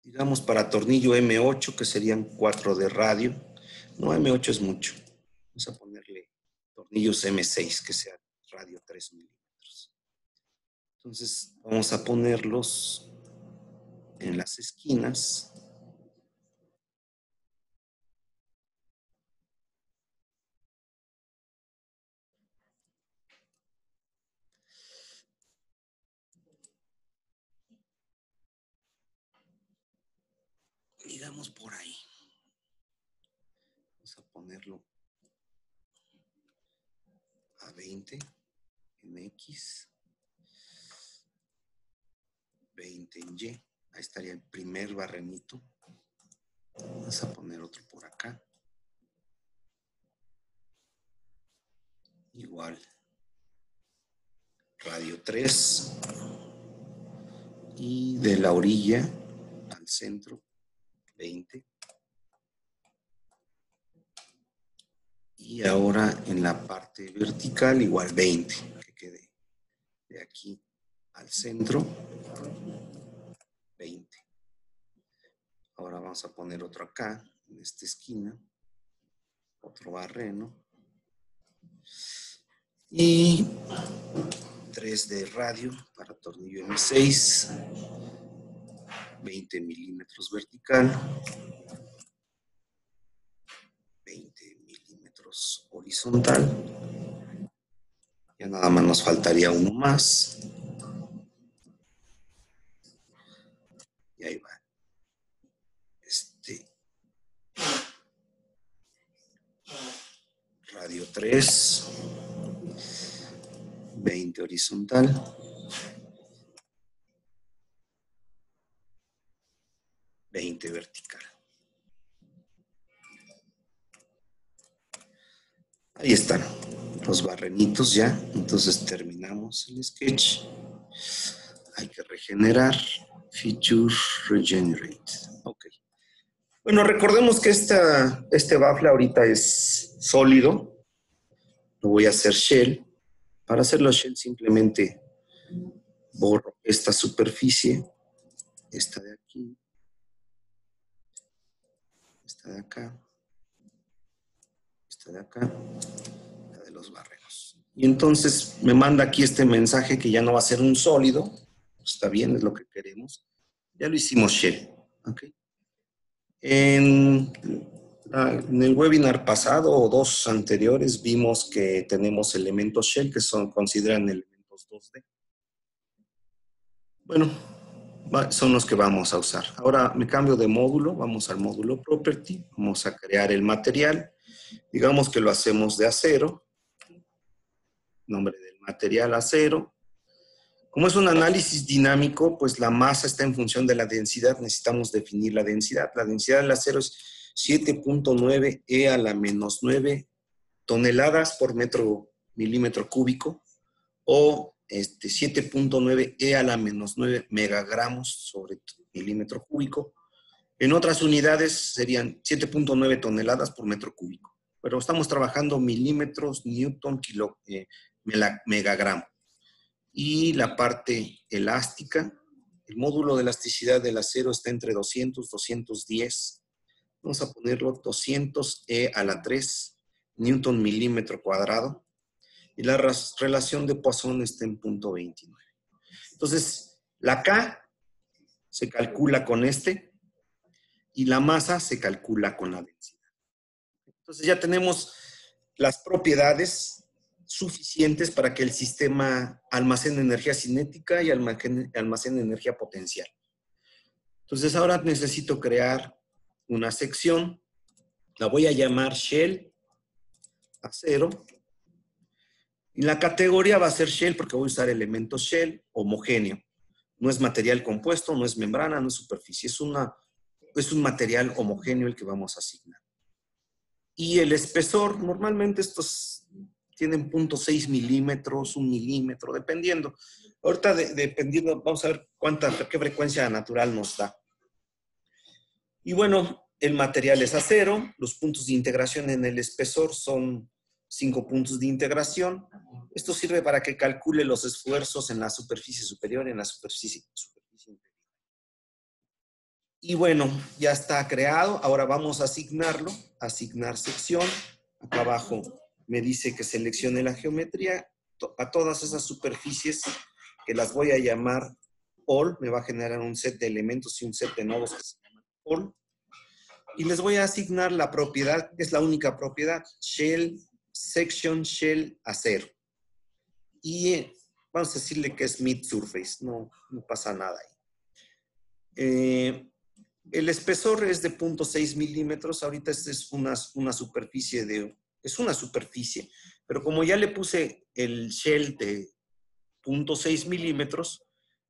Digamos para tornillo M8, que serían 4 de radio. No, M8 es mucho. Vamos a ponerle tornillos M6, que sea radio 3 milímetros. Entonces vamos a ponerlos en las esquinas. Digamos por ahí. Vamos a ponerlo a 20 en X, 20 en Y. Ahí estaría el primer barrenito. Vamos a poner otro por acá. Igual. Radio 3. Y de la orilla al centro, 20. Y ahora en la parte vertical, igual 20, que quede de aquí al centro, 20. Ahora vamos a poner otro acá, en esta esquina, otro barreno. Y 3 de radio para tornillo M6, 20 milímetros vertical, 20 milímetros horizontal. Ya nada más nos faltaría uno más. Y ahí va. Radio 3, 20 horizontal, 20 vertical. Ahí están los barrenitos ya. Entonces terminamos el sketch. Hay que regenerar. Feature Regenerate. Ok. Bueno, recordemos que este baffle ahorita es sólido. Lo voy a hacer shell. Para hacerlo shell simplemente borro esta superficie. Esta de aquí. Esta de acá. Esta de acá. La de los barrenos. Y entonces me manda aquí este mensaje que ya no va a ser un sólido. Está bien, es lo que queremos. Ya lo hicimos shell. ¿Okay? En el webinar pasado o 2 anteriores vimos que tenemos elementos shell que consideran elementos 2D. Bueno, son los que vamos a usar. Ahora me cambio de módulo, vamos al módulo Property, vamos a crear el material. Digamos que lo hacemos de acero. Nombre del material acero. Como es un análisis dinámico, pues la masa está en función de la densidad. Necesitamos definir la densidad. La densidad del acero es 7.9 E a la menos 9 toneladas por milímetro cúbico, o 7.9 E a la menos 9 megagramos sobre milímetro cúbico. En otras unidades serían 7.9 toneladas por metro cúbico. Pero estamos trabajando milímetros, newton, megagramo. Y la parte elástica, el módulo de elasticidad del acero está entre 200 y 210. Vamos a ponerlo 200 E a la 3 newton milímetro cuadrado. Y la relación de Poisson está en 0.29. Entonces, la K se calcula con y la masa se calcula con la densidad. Entonces ya tenemos las propiedades suficientes para que el sistema almacene energía cinética y almacene energía potencial. Entonces ahora necesito crear una sección. La voy a llamar Shell acero. Y la categoría va a ser Shell porque voy a usar elementos Shell homogéneo. No es material compuesto, no es membrana, no es superficie. Es un material homogéneo el que vamos a asignar. Y el espesor, normalmente estos tienen 0.6 milímetros, 1 milímetro, dependiendo. Ahorita, dependiendo, vamos a ver qué frecuencia natural nos da. Y bueno, el material es acero. Los puntos de integración en el espesor son 5 puntos de integración. Esto sirve para que calcule los esfuerzos en la superficie superior y en la superficie inferior. Y bueno, ya está creado. Ahora vamos a asignarlo. Asignar sección. Acá abajo me dice que seleccione la geometría a todas esas superficies que las voy a llamar all. Me va a generar un set de elementos y un set de nodos que se llaman all. Y les voy a asignar la propiedad, que es la única propiedad, Shell Section Shell acero. Y vamos a decirle que es mid surface, no pasa nada ahí. El espesor es de 0.6 milímetros, ahorita es una superficie es una superficie, pero como ya le puse el shell de 0.6 milímetros,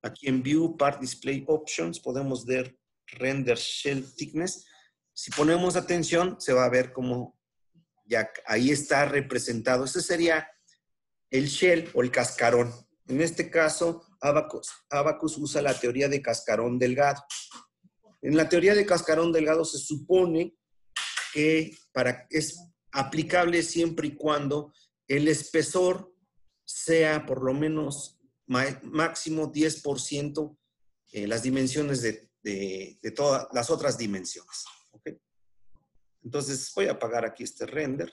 aquí en View Part Display Options podemos ver Render Shell Thickness. Si ponemos atención, se va a ver como ya ahí está representado. Ese sería el shell o el cascarón. En este caso, Abaqus usa la teoría de cascarón delgado. En la teoría de cascarón delgado se supone que es aplicable siempre y cuando el espesor sea por lo menos máximo 10% las dimensiones de todas las otras dimensiones. ¿Okay? Entonces voy a apagar aquí este render.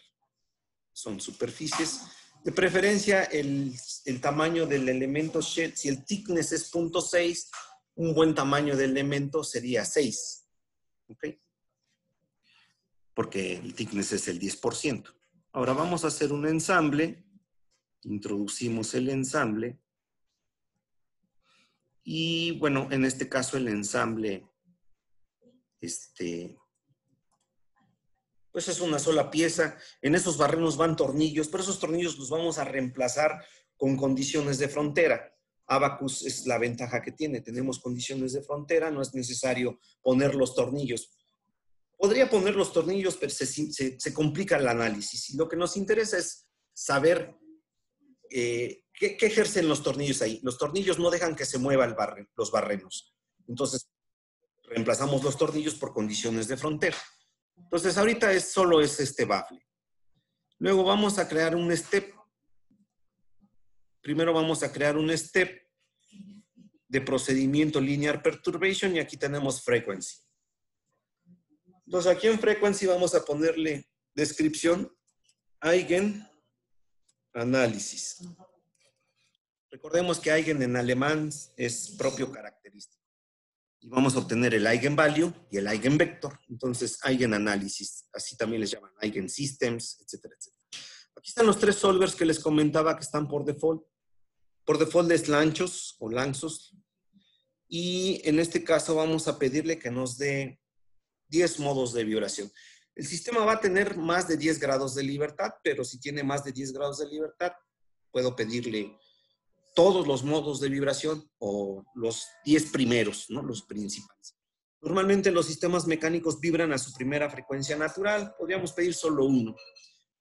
Son superficies. De preferencia, el tamaño del elemento shell, si el thickness es 0.6, un buen tamaño del elemento sería 6. ¿Ok? Porque el thickness es el 10%. Ahora vamos a hacer un ensamble. Introducimos el ensamble. Y bueno, en este caso el ensamble, pues es una sola pieza. En esos barrenos van tornillos, pero esos tornillos los vamos a reemplazar con condiciones de frontera. Abaqus es la ventaja que tiene. Tenemos condiciones de frontera, no es necesario poner los tornillos. Podría poner los tornillos, pero se complica el análisis. Y lo que nos interesa es saber ¿qué ejercen los tornillos ahí? Los tornillos no dejan que se muevan los barrenos. Entonces, reemplazamos los tornillos por condiciones de frontera. Entonces, ahorita solo es este bafle. Luego vamos a crear un step. Primero vamos a crear un step de procedimiento linear perturbation y aquí tenemos frequency. Entonces, aquí en frequency vamos a ponerle descripción eigen análisis. Recordemos que eigen en alemán es propio característico. Y vamos a obtener el eigenvalue y el eigenvector. Entonces, eigenanálisis, así también les llaman eigensystems, etcétera, etcétera. Aquí están los 3 solvers que les comentaba que están por default. Por default es Lanczos o Lanczos. Y en este caso vamos a pedirle que nos dé 10 modos de vibración. El sistema va a tener más de 10 grados de libertad, pero si tiene más de 10 grados de libertad, puedo pedirle todos los modos de vibración o los 10 primeros, ¿no? Los principales. Normalmente los sistemas mecánicos vibran a su primera frecuencia natural. Podríamos pedir solo uno.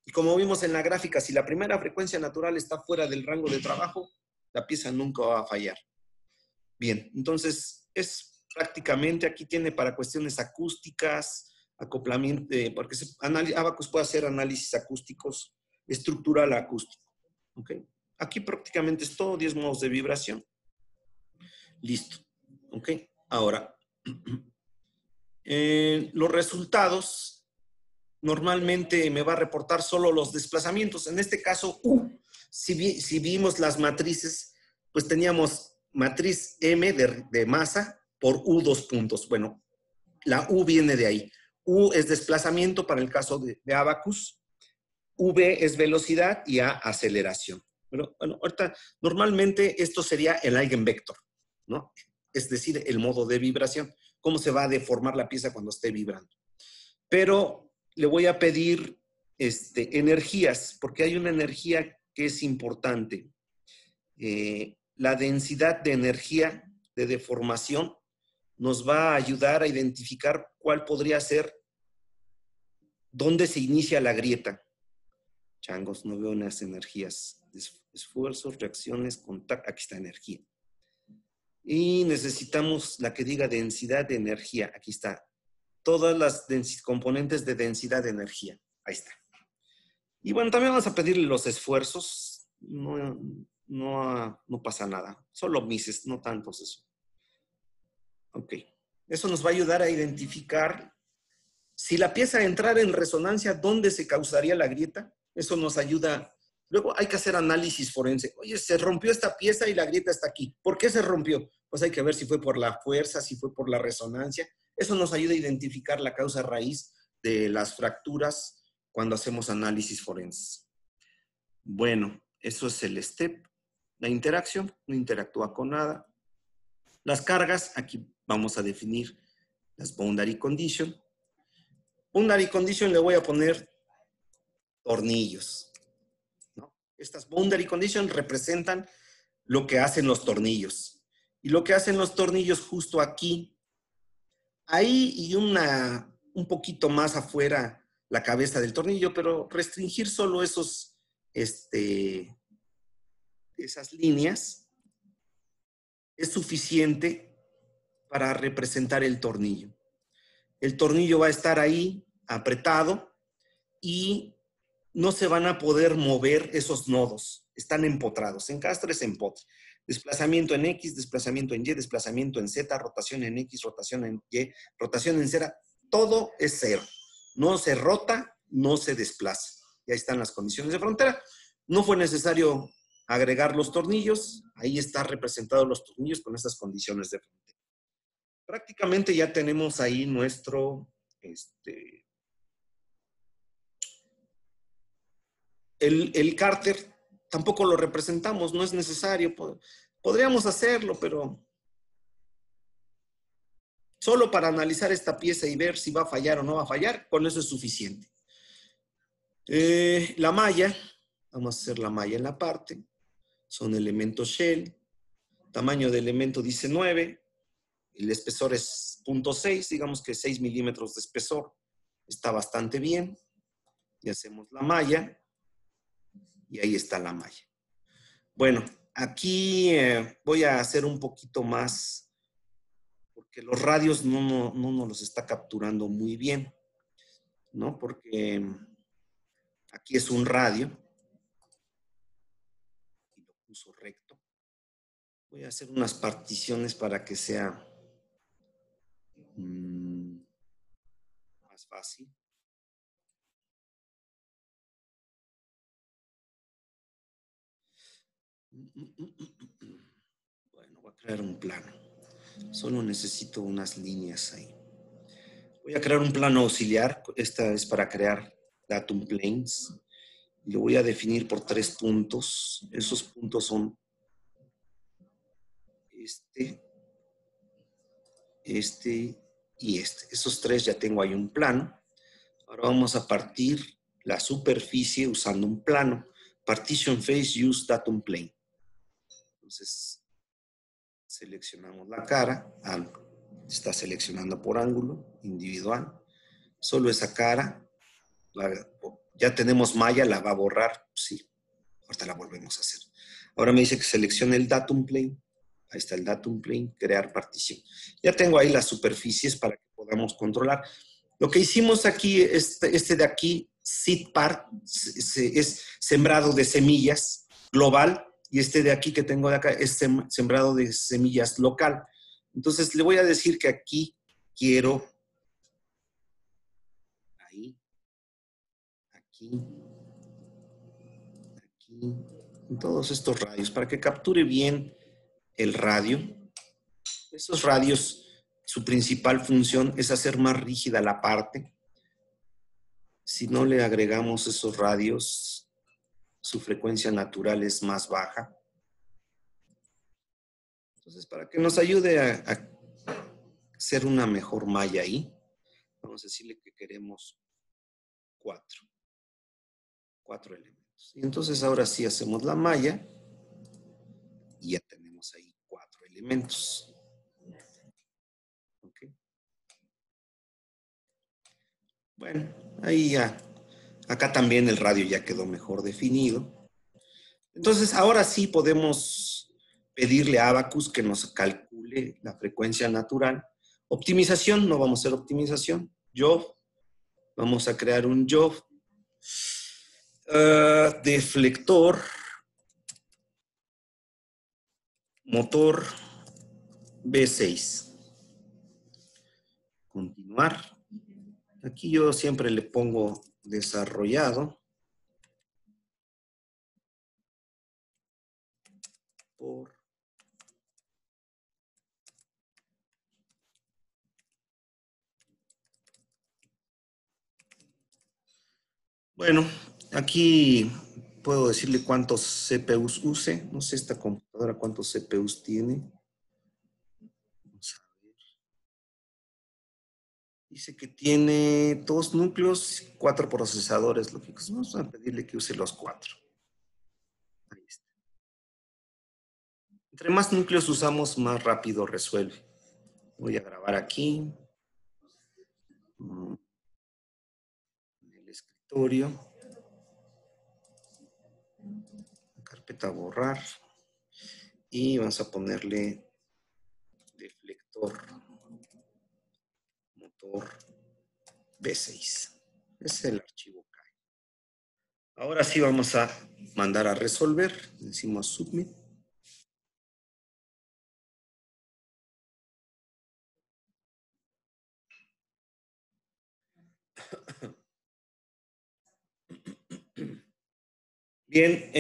Y como vimos en la gráfica, si la primera frecuencia natural está fuera del rango de trabajo, la pieza nunca va a fallar. Bien, entonces es prácticamente, aquí tiene para cuestiones acústicas, acoplamiento, porque Abacus puede hacer análisis acústicos, estructural acústico. ¿Okay? Aquí prácticamente es todo, 10 modos de vibración. Listo. ¿Ok? Ahora, los resultados normalmente me va a reportar solo los desplazamientos. En este caso, si vimos las matrices, pues teníamos matriz M de masa por U 2 puntos. Bueno, la U viene de ahí. U es desplazamiento para el caso de Abacus, V es velocidad y A aceleración. Bueno, ahorita normalmente esto sería el eigenvector, ¿no? Es decir, el modo de vibración, cómo se va a deformar la pieza cuando esté vibrando. Pero le voy a pedir energías, porque hay una energía que es importante. La densidad de energía de deformación nos va a ayudar a identificar cuál podría ser, dónde se inicia la grieta. Changos, no veo unas energías. Esfuerzos, reacciones, contacto. Aquí está energía. Y necesitamos la que diga densidad de energía. Aquí está. Todas las componentes de densidad de energía. Ahí está. Y bueno, también vamos a pedirle los esfuerzos. No pasa nada. Solo mises, no tantos eso. Ok. Eso nos va a ayudar a identificar si la pieza entrara en resonancia, ¿dónde se causaría la grieta? Eso nos ayuda. Luego hay que hacer análisis forense. Oye, se rompió esta pieza y la grieta está aquí. ¿Por qué se rompió? Pues hay que ver si fue por la fuerza, si fue por la resonancia. Eso nos ayuda a identificar la causa raíz de las fracturas cuando hacemos análisis forense. Bueno, eso es el step. La interacción no interactúa con nada. Las cargas, aquí vamos a definir las boundary condition. Boundary condition le voy a poner tornillos, ¿no? Estas boundary conditions representan lo que hacen los tornillos. Y lo que hacen los tornillos justo aquí, ahí y un poquito más afuera la cabeza del tornillo, pero restringir solo esas líneas es suficiente para representar el tornillo. El tornillo va a estar ahí apretado y no se van a poder mover esos nodos. Están empotrados. Encastre es empotre. Desplazamiento en X, desplazamiento en Y, desplazamiento en Z, rotación en X, rotación en Y, rotación en Z. Todo es cero. No se rota, no se desplaza. Y ahí están las condiciones de frontera. No fue necesario agregar los tornillos. Ahí están representados los tornillos con estas condiciones de frontera. Prácticamente ya tenemos ahí nuestro el cárter tampoco lo representamos, no es necesario. Podríamos hacerlo, pero solo para analizar esta pieza y ver si va a fallar o no va a fallar, con eso es suficiente. La malla, vamos a hacer la malla en la parte, son elementos shell, tamaño de elemento dice 9, el espesor es 0.6, digamos que 6 milímetros de espesor, está bastante bien. Y hacemos la malla, y ahí está la malla. Bueno, aquí voy a hacer un poquito más, porque los radios no nos los está capturando muy bien, ¿no? Porque aquí es un radio, y lo puso recto. Voy a hacer unas particiones para que sea más fácil. Bueno, voy a crear un plano. Solo necesito unas líneas ahí. Voy a crear un plano auxiliar. Esta es para crear datum planes. Lo voy a definir por 3 puntos. Esos puntos son este y este. Esos 3 ya tengo ahí un plano. Ahora vamos a partir la superficie usando un plano. Partition face use datum plane. Entonces, seleccionamos la cara. Está seleccionando por ángulo individual. Solo esa cara Ya tenemos malla, la va a borrar. Sí, ahorita la volvemos a hacer. Ahora me dice que seleccione el datum plane. Ahí está el datum plane, crear partición. Ya tengo ahí las superficies para que podamos controlar. Lo que hicimos aquí, este de aquí, seed part, es sembrado de semillas global, y este de aquí que tengo de acá es sembrado de semillas local. Entonces le voy a decir que aquí quiero, ahí, aquí, aquí, en todos estos radios, para que capture bien el radio. Esos radios, su principal función es hacer más rígida la parte. Si no le agregamos esos radios, su frecuencia natural es más baja. Entonces, para que nos ayude a hacer una mejor malla ahí, vamos a decirle que queremos 4 elementos. Y entonces ahora sí hacemos la malla y ya tenemos ahí 4 elementos. ¿Okay? Bueno, ahí ya. Acá también el radio ya quedó mejor definido. Entonces, ahora sí podemos pedirle a Abacus que nos calcule la frecuencia natural. Optimización, no vamos a hacer optimización. Job, vamos a crear un job. Deflector, motor B6. Continuar. Aquí yo siempre le pongo desarrollado por bueno, aquí puedo decirle cuántos CPUs use. No sé esta computadora cuántos CPUs tiene. Vamos a ver. Dice que tiene 2 núcleos, 4 procesadores lógicos. Vamos a pedirle que use los 4. Ahí está. Entre más núcleos usamos, más rápido resuelve. Voy a grabar aquí. En el escritorio. Carpeta borrar. Y vamos a ponerle deflector motor B6. Ese es el archivo K. Ahora sí vamos a mandar a resolver. Decimos submit. Bien,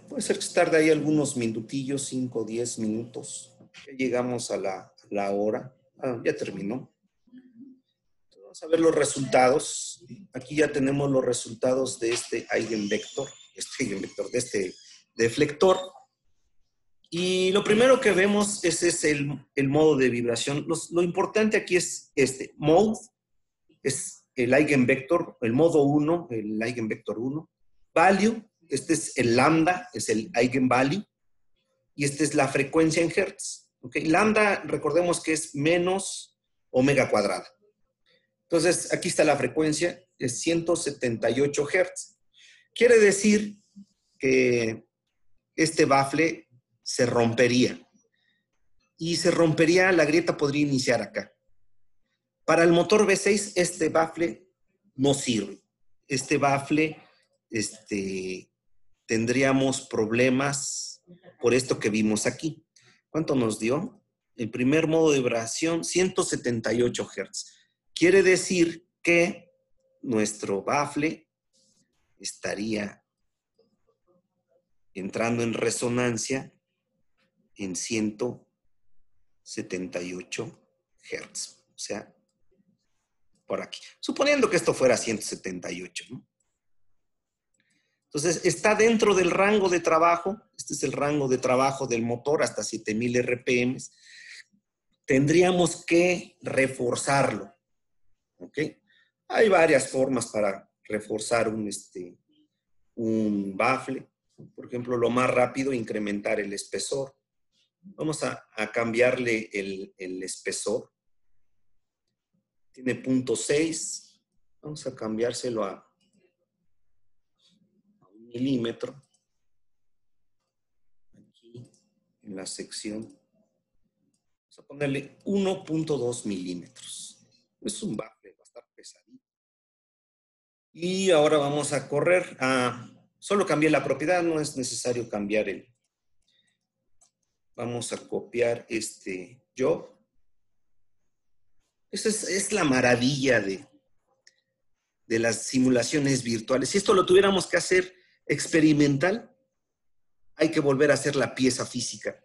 puede ser que tarde ahí algunos minutillos, 5 o 10 minutos. Ya llegamos a la hora. Ya terminó. Entonces, vamos a ver los resultados. Aquí ya tenemos los resultados de este eigenvector, de este deflector. Y lo primero que vemos es el modo de vibración. Lo importante aquí es este mode, es el eigenvector, el modo 1, el eigenvector 1. Value, este es el lambda, es el eigenvalue. Y esta es la frecuencia en hertz. ¿Okay? Lambda, recordemos que es menos omega cuadrada. Entonces, aquí está la frecuencia, es 178 hertz. Quiere decir que este bafle se rompería. Y se rompería, la grieta podría iniciar acá. Para el motor V6, este bafle no sirve. Este bafle, tendríamos problemas por esto que vimos aquí. ¿Cuánto nos dio? El primer modo de vibración, 178 Hz. Quiere decir que nuestro bafle estaría entrando en resonancia en 178 Hz. O sea, por aquí. Suponiendo que esto fuera 178, ¿no? Entonces, está dentro del rango de trabajo. Este es el rango de trabajo del motor hasta 7000 RPM. Tendríamos que reforzarlo. ¿Ok? Hay varias formas para reforzar un bafle. Por ejemplo, lo más rápido, incrementar el espesor. Vamos a cambiarle el espesor. Tiene 0.6. Vamos a cambiárselo a milímetro. Aquí en la sección. Vamos a ponerle 1.2 milímetros. Es un baffle, va a estar pesadito. Y ahora vamos a correr. Solo cambié la propiedad, no es necesario cambiar el. Vamos a copiar este job. Esa es la maravilla de las simulaciones virtuales. Si esto lo tuviéramos que hacer experimental, hay que volver a hacer la pieza física.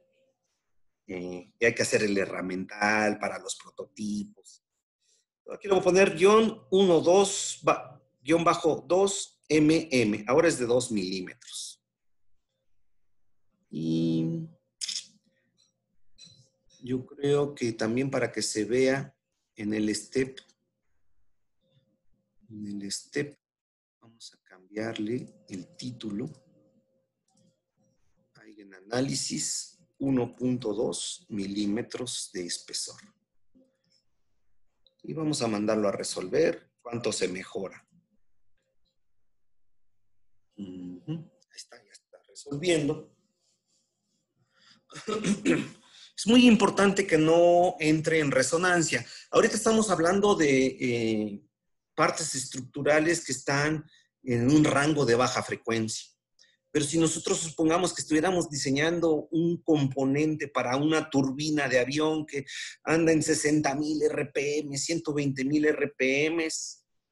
Y hay que hacer el herramental para los prototipos. Aquí le voy a poner guión bajo 2 mm. Ahora es de 2 milímetros. Y yo creo que también para que se vea en el step, vamos a cambiarle el título. Hay en análisis 1.2 milímetros de espesor. Y vamos a mandarlo a resolver. ¿Cuánto se mejora? Ahí está, ya está resolviendo. Es muy importante que no entre en resonancia. Ahorita estamos hablando de partes estructurales que están en un rango de baja frecuencia. Pero si nosotros supongamos que estuviéramos diseñando un componente para una turbina de avión que anda en 60,000 RPM, 120,000 RPM,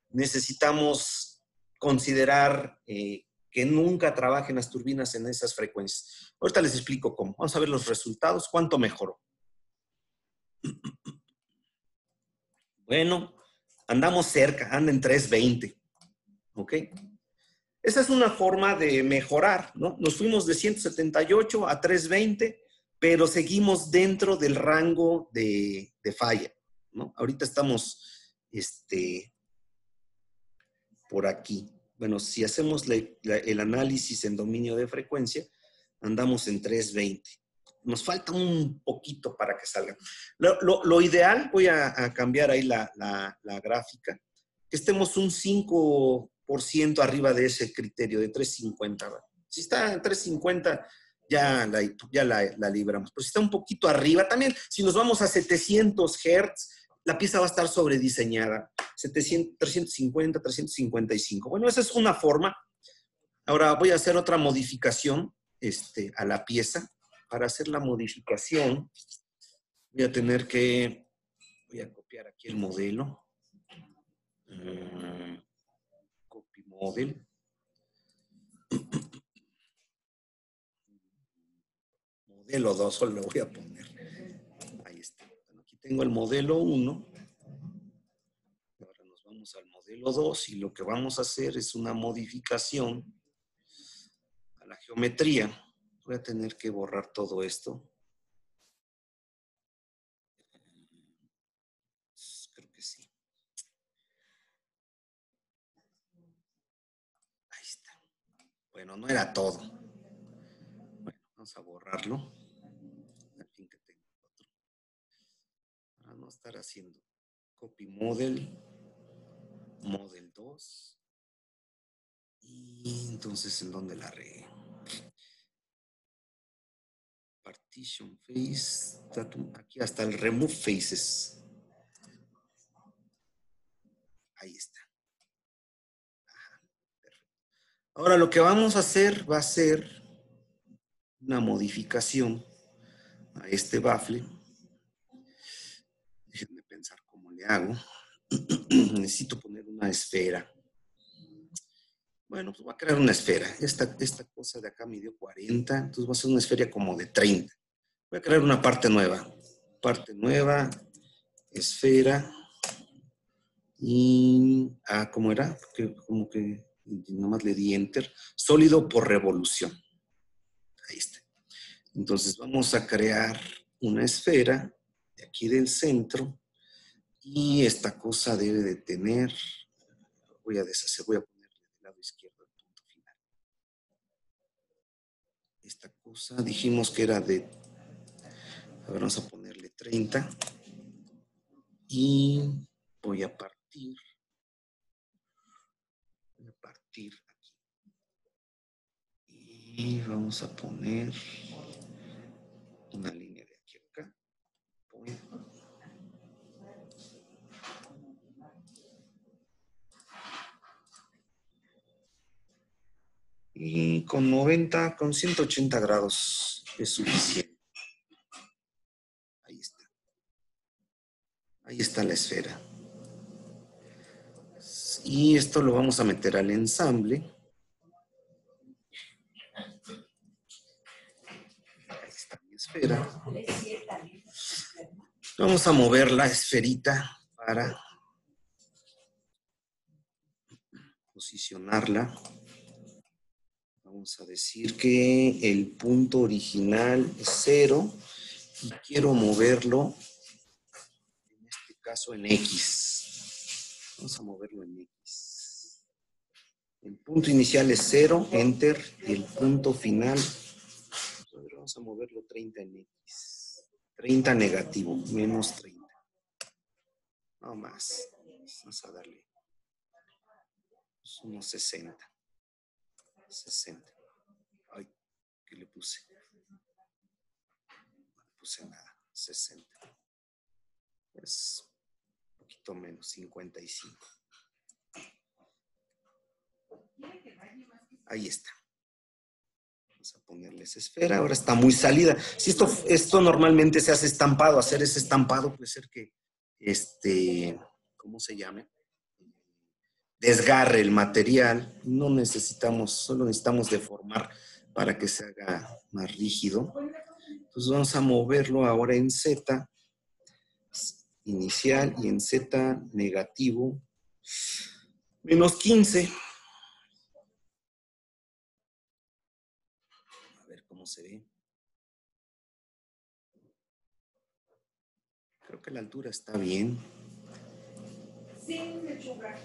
necesitamos considerar que nunca trabajen las turbinas en esas frecuencias. Ahorita les explico cómo. Vamos a ver los resultados. ¿Cuánto mejoró? Bueno, andamos cerca, anda en 320. ¿Ok? Esa es una forma de mejorar, ¿no? Nos fuimos de 178 a 320, pero seguimos dentro del rango de falla, ¿no? Ahorita estamos por aquí. Bueno, si hacemos el análisis en dominio de frecuencia, andamos en 320. Nos falta un poquito para que salga. Lo ideal, voy a cambiar ahí la gráfica, que estemos un 5% arriba de ese criterio de 350. ¿Verdad? Si está en 350, ya la libramos. Pero si está un poquito arriba, también si nos vamos a 700 Hz, la pieza va a estar sobrediseñada. 700, 350, 355. Bueno, esa es una forma. Ahora voy a hacer otra modificación a la pieza. Para hacer la modificación, voy a copiar aquí el modelo. Copy model. Modelo 2, solo le voy a poner. Ahí está. Bueno, aquí tengo el modelo 1. Ahora nos vamos al modelo 2 y lo que vamos a hacer es una modificación a la geometría. Voy a tener que borrar todo esto. Creo que sí. Ahí está. Bueno, no era todo. Bueno, vamos a borrarlo. Al fin que tengo otro. Para no estar haciendo copy model, model 2. Y entonces, ¿en dónde la regué? Partition face, aquí hasta el remove faces. Ahí está. Ajá, perfecto. Ahora lo que vamos a hacer va a ser una modificación a este baffle. Déjenme pensar cómo le hago. Necesito poner una esfera. Bueno, pues voy a crear una esfera. Esta cosa de acá me dio 40, entonces voy a hacer una esfera como de 30. Voy a crear una parte nueva. Parte nueva, esfera. Y, ¿cómo era? Porque como que nomás le di enter. Sólido por revolución. Ahí está. Entonces vamos a crear una esfera de aquí del centro. Y esta cosa debe de tener, voy a deshacer, voy a ponerle del lado izquierdo el punto final. Esta cosa dijimos que era de, a ver, vamos a ponerle 30. Y voy a partir aquí. Y vamos a poner una línea de aquí a acá. Y con 90, con 180 grados es suficiente. Ahí está. Ahí está la esfera. Y esto lo vamos a meter al ensamble. Ahí está mi esfera. Vamos a mover la esferita para posicionarla. Vamos a decir que el punto original es 0 y quiero moverlo, en este caso en X. Vamos a moverlo en X. El punto inicial es 0, Enter, y el punto final, vamos a moverlo 30 en X. 30 negativo, menos 30. No más. Vamos a darle unos 60. 60. Ay, ¿qué le puse? No le puse nada. 60. Es un poquito menos, 55. Ahí está. Vamos a ponerle esa esfera. Ahora está muy salida. Si esto normalmente se hace estampado, hacer ese estampado puede ser que, ¿cómo se llame? Desgarre el material. No necesitamos, solo necesitamos deformar para que se haga más rígido. Entonces vamos a moverlo ahora en Z inicial y en Z negativo menos 15. A ver cómo se ve. Creo que la altura está bien. Sin lechuga.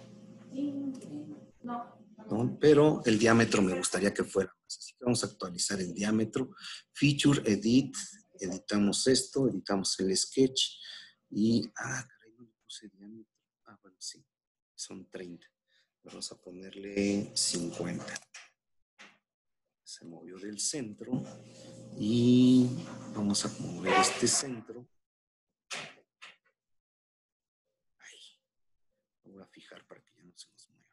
No, pero el diámetro me gustaría que fuera más. Así que vamos a actualizar el diámetro. Feature, Edit. Editamos esto, editamos el sketch. Y, caray, no le puse diámetro. Bueno, sí. Son 30. Vamos a ponerle 50. Se movió del centro. Y vamos a mover este centro. Ahí. Lo voy a fijar para que ya no se nos mueva.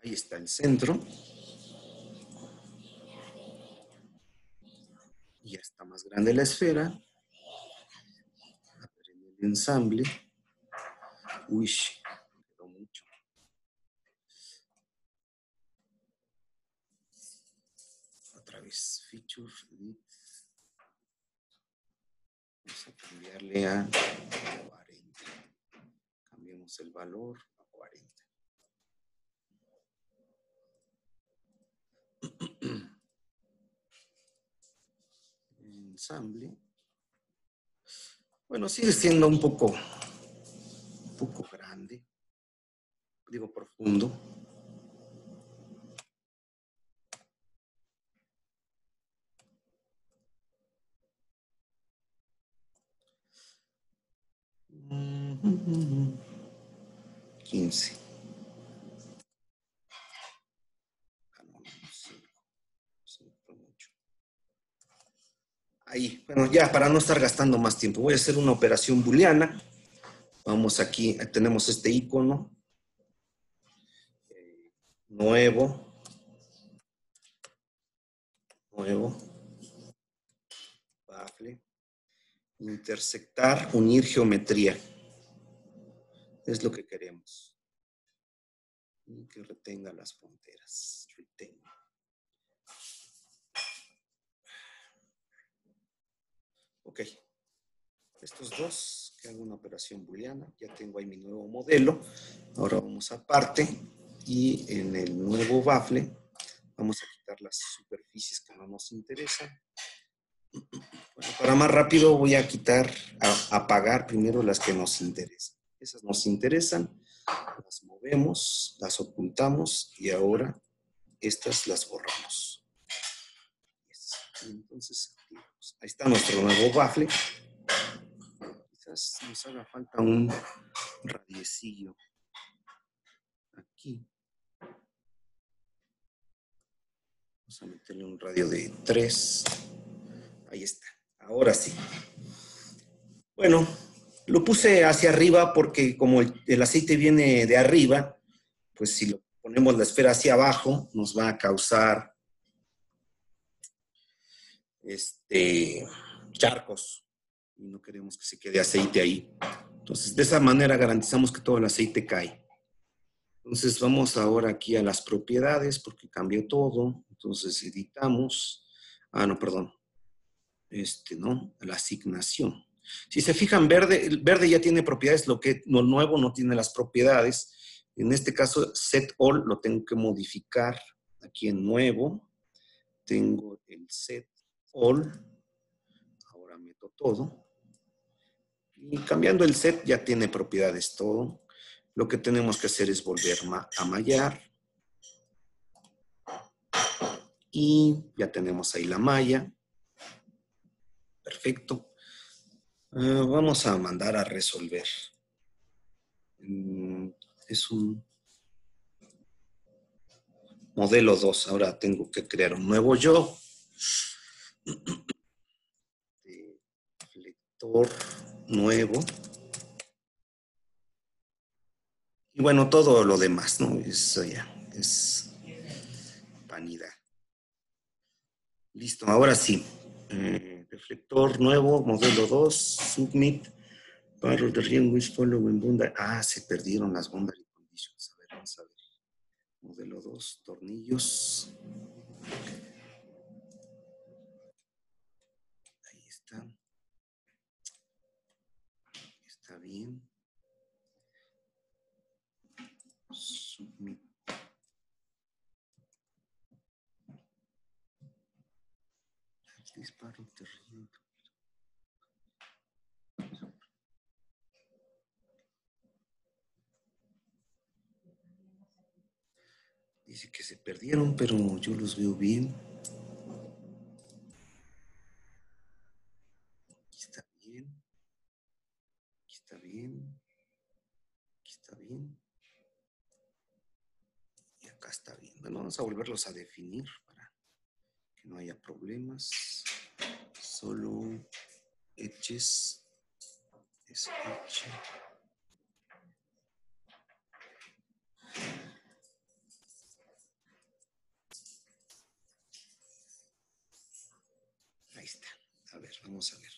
Ahí está el centro. Y ya está más grande la esfera. A ver, en el ensamble. Uy, quedó mucho. Otra vez, Feature, Edit. Vamos a cambiarle a 40. Cambiamos el valor a 40. Ensamble. Bueno, sigue siendo un poco grande. Digo, profundo. Mm-hmm. 15. Ahí, bueno, ya para no estar gastando más tiempo, voy a hacer una operación booleana. Vamos aquí, tenemos este icono. Nuevo. Baffle. Intersectar, unir geometría. Es lo que queremos. Y que retenga las fronteras. Retain. Ok. Estos dos, que hago una operación booleana. Ya tengo ahí mi nuevo modelo. Ahora vamos a parte. Y en el nuevo baffle vamos a quitar las superficies que no nos interesan. Bueno, para más rápido voy a apagar primero las que nos interesan. Esas nos interesan, las movemos, las ocultamos y ahora estas las borramos. Entonces, ahí está nuestro nuevo baffle. Quizás nos haga falta un radiecillo aquí. Vamos a meterle un radio de 3. Ahí está. Ahora sí. Bueno, lo puse hacia arriba porque como el aceite viene de arriba, pues si lo ponemos la esfera hacia abajo, nos va a causar charcos. Y no queremos que se quede aceite ahí. Entonces, de esa manera garantizamos que todo el aceite cae. Entonces, vamos ahora aquí a las propiedades porque cambió todo. Entonces, editamos. No, perdón. No, la asignación. Si se fijan, el verde ya tiene propiedades, lo nuevo no tiene las propiedades. En este caso, set all lo tengo que modificar aquí en nuevo. Tengo el set all. Ahora meto todo. Y cambiando el set ya tiene propiedades todo. Lo que tenemos que hacer es volver a mallar. Y ya tenemos ahí la malla. Perfecto. Vamos a mandar a resolver. Es un modelo 2. Ahora tengo que crear un nuevo yo. Deflector nuevo. Y bueno, todo lo demás, ¿no? Eso ya es vanidad. Listo, ahora sí. Reflector nuevo, modelo 2, submit. Barro de Rienwich, following boundary. Se perdieron las boundary conditions. A ver, vamos a ver. Modelo 2, tornillos. Ahí está. Está bien. Submit. Disparo terreno. Dice que se perdieron, pero yo los veo bien. Aquí está bien. Aquí está bien. Aquí está bien. Y acá está bien. Bueno, vamos a volverlos a definir para que no haya problemas. Solo edges. Es edge. Ahí está. A ver, vamos a ver.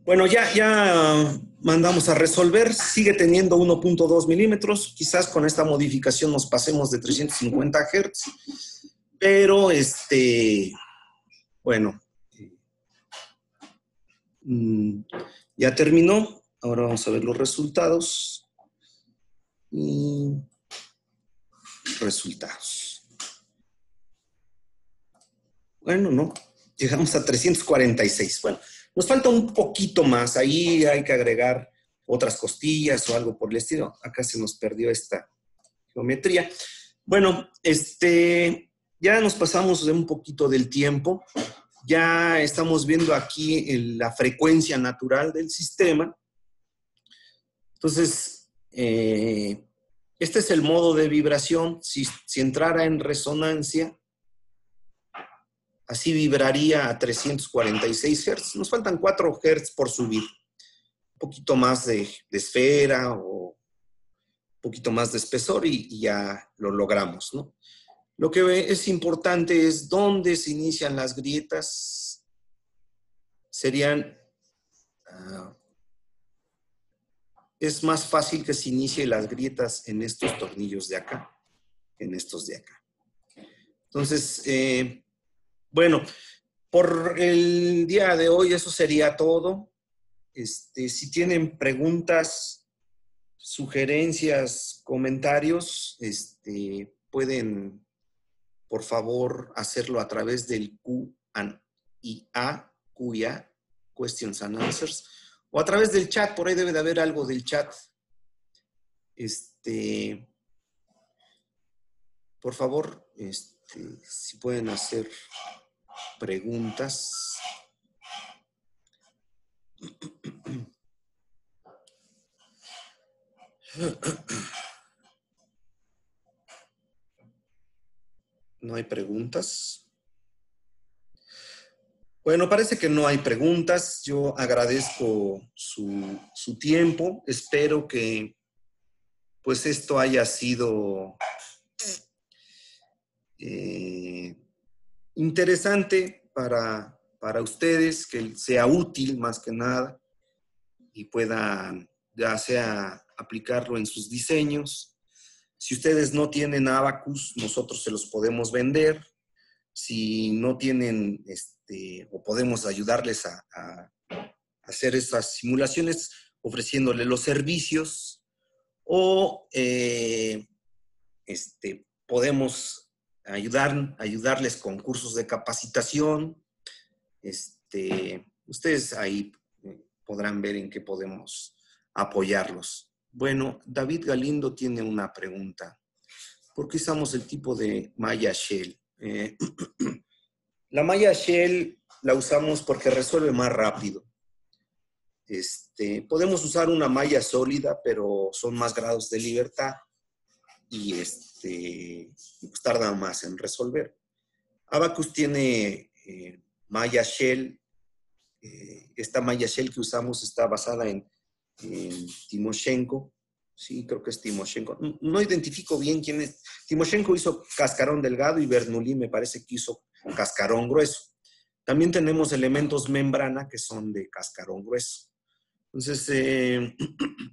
Bueno, ya mandamos a resolver. Sigue teniendo 1.2 milímetros. Quizás con esta modificación nos pasemos de 350 Hz. Pero, bueno, ya terminó. Ahora vamos a ver los resultados. Y resultados. Bueno, no. Llegamos a 346. Bueno, nos falta un poquito más. Ahí hay que agregar otras costillas o algo por el estilo. Acá se nos perdió esta geometría. Bueno, ya nos pasamos de un poquito del tiempo. Ya estamos viendo aquí la frecuencia natural del sistema. Entonces, este es el modo de vibración. Si entrara en resonancia, así vibraría a 346 Hz. Nos faltan 4 Hz por subir. Un poquito más de esfera o un poquito más de espesor y ya lo logramos, ¿no? Lo que es importante es dónde se inician las grietas. Serían... es más fácil que se inicie las grietas en estos tornillos de acá que en estos de acá. Entonces, bueno, por el día de hoy eso sería todo. Si tienen preguntas, sugerencias, comentarios, pueden, por favor, hacerlo a través del Q&A, Questions and Answers, o a través del chat. Por ahí debe de haber algo del chat. Por favor, si pueden hacer preguntas. No hay preguntas. Bueno, parece que no hay preguntas. Yo agradezco su tiempo. Espero que pues esto haya sido interesante para ustedes, que sea útil más que nada y puedan ya sea aplicarlo en sus diseños. Si ustedes no tienen Abacus, nosotros se los podemos vender. Si no tienen, o podemos ayudarles a hacer esas simulaciones ofreciéndole los servicios o podemos ayudarles con cursos de capacitación. Ustedes ahí podrán ver en qué podemos apoyarlos. Bueno, David Galindo tiene una pregunta. ¿Por qué usamos el tipo de malla Shell? La malla Shell la usamos porque resuelve más rápido. Podemos usar una malla sólida, pero son más grados de libertad y pues tarda más en resolver. Abacus tiene malla Shell. Esta malla Shell que usamos está basada en Timoshenko. Sí, creo que es Timoshenko. No identifico bien quién es. Timoshenko hizo cascarón delgado y Bernoulli me parece que hizo cascarón grueso. También tenemos elementos membrana que son de cascarón grueso. Entonces,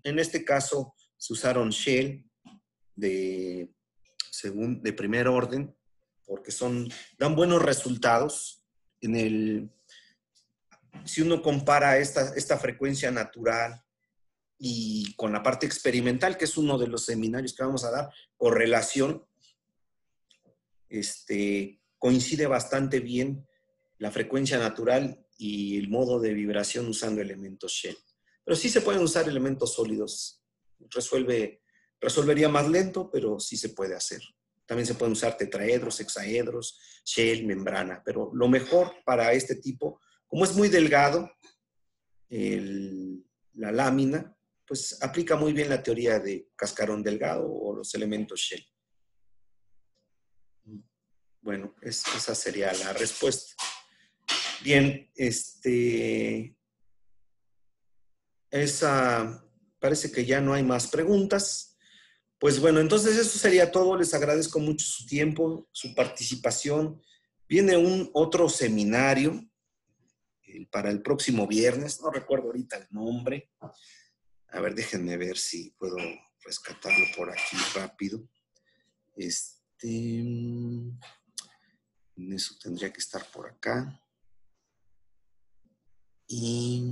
en este caso se usaron Shell de primer orden porque dan buenos resultados. Si uno compara esta frecuencia natural y con la parte experimental, que es uno de los seminarios que vamos a dar, correlación, coincide bastante bien la frecuencia natural y el modo de vibración usando elementos Shell. Pero sí se pueden usar elementos sólidos. Resolvería más lento, pero sí se puede hacer. También se pueden usar tetraedros, hexaedros, Shell, membrana. Pero lo mejor para este tipo, como es muy delgado, la lámina, pues aplica muy bien la teoría de cascarón delgado o los elementos Shell. Bueno, esa sería la respuesta. Bien, parece que ya no hay más preguntas. Pues bueno, entonces eso sería todo. Les agradezco mucho su tiempo, su participación. Viene otro seminario para el próximo viernes. No recuerdo ahorita el nombre. A ver, déjenme ver si puedo rescatarlo por aquí rápido. Eso tendría que estar por acá. Y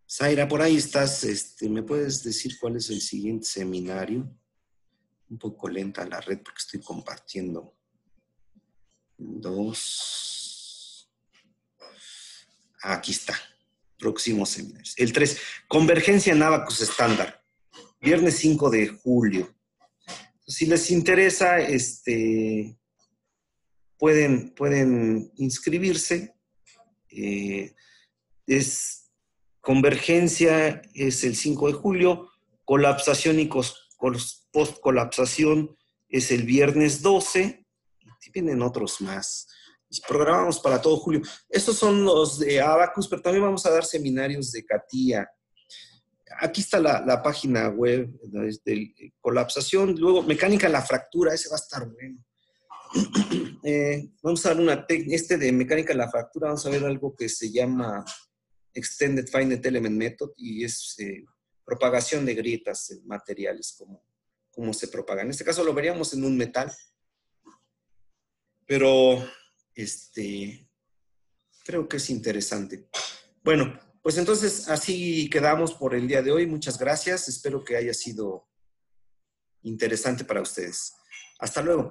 Zaira, por ahí estás. ¿Me puedes decir cuál es el siguiente seminario? Un poco lenta la red porque estoy compartiendo dos. Aquí está. Próximos seminarios. El 3, Convergencia en Abacus estándar. Viernes 5 de julio. Si les interesa, pueden inscribirse. Convergencia es el 5 de julio. Colapsación y postcolapsación es el viernes 12. Y vienen otros más. Programamos para todo julio. Estos son los de Abacus, pero también vamos a dar seminarios de CATIA. Aquí está la página web de colapsación. Luego, mecánica de la fractura, ese va a estar bueno. Vamos a dar una técnica, de mecánica de la fractura, vamos a ver algo que se llama Extended Finite Element Method y es propagación de grietas en materiales, cómo se propagan. En este caso lo veríamos en un metal, pero creo que es interesante. Bueno, pues entonces así quedamos por el día de hoy. Muchas gracias. Espero que haya sido interesante para ustedes. Hasta luego.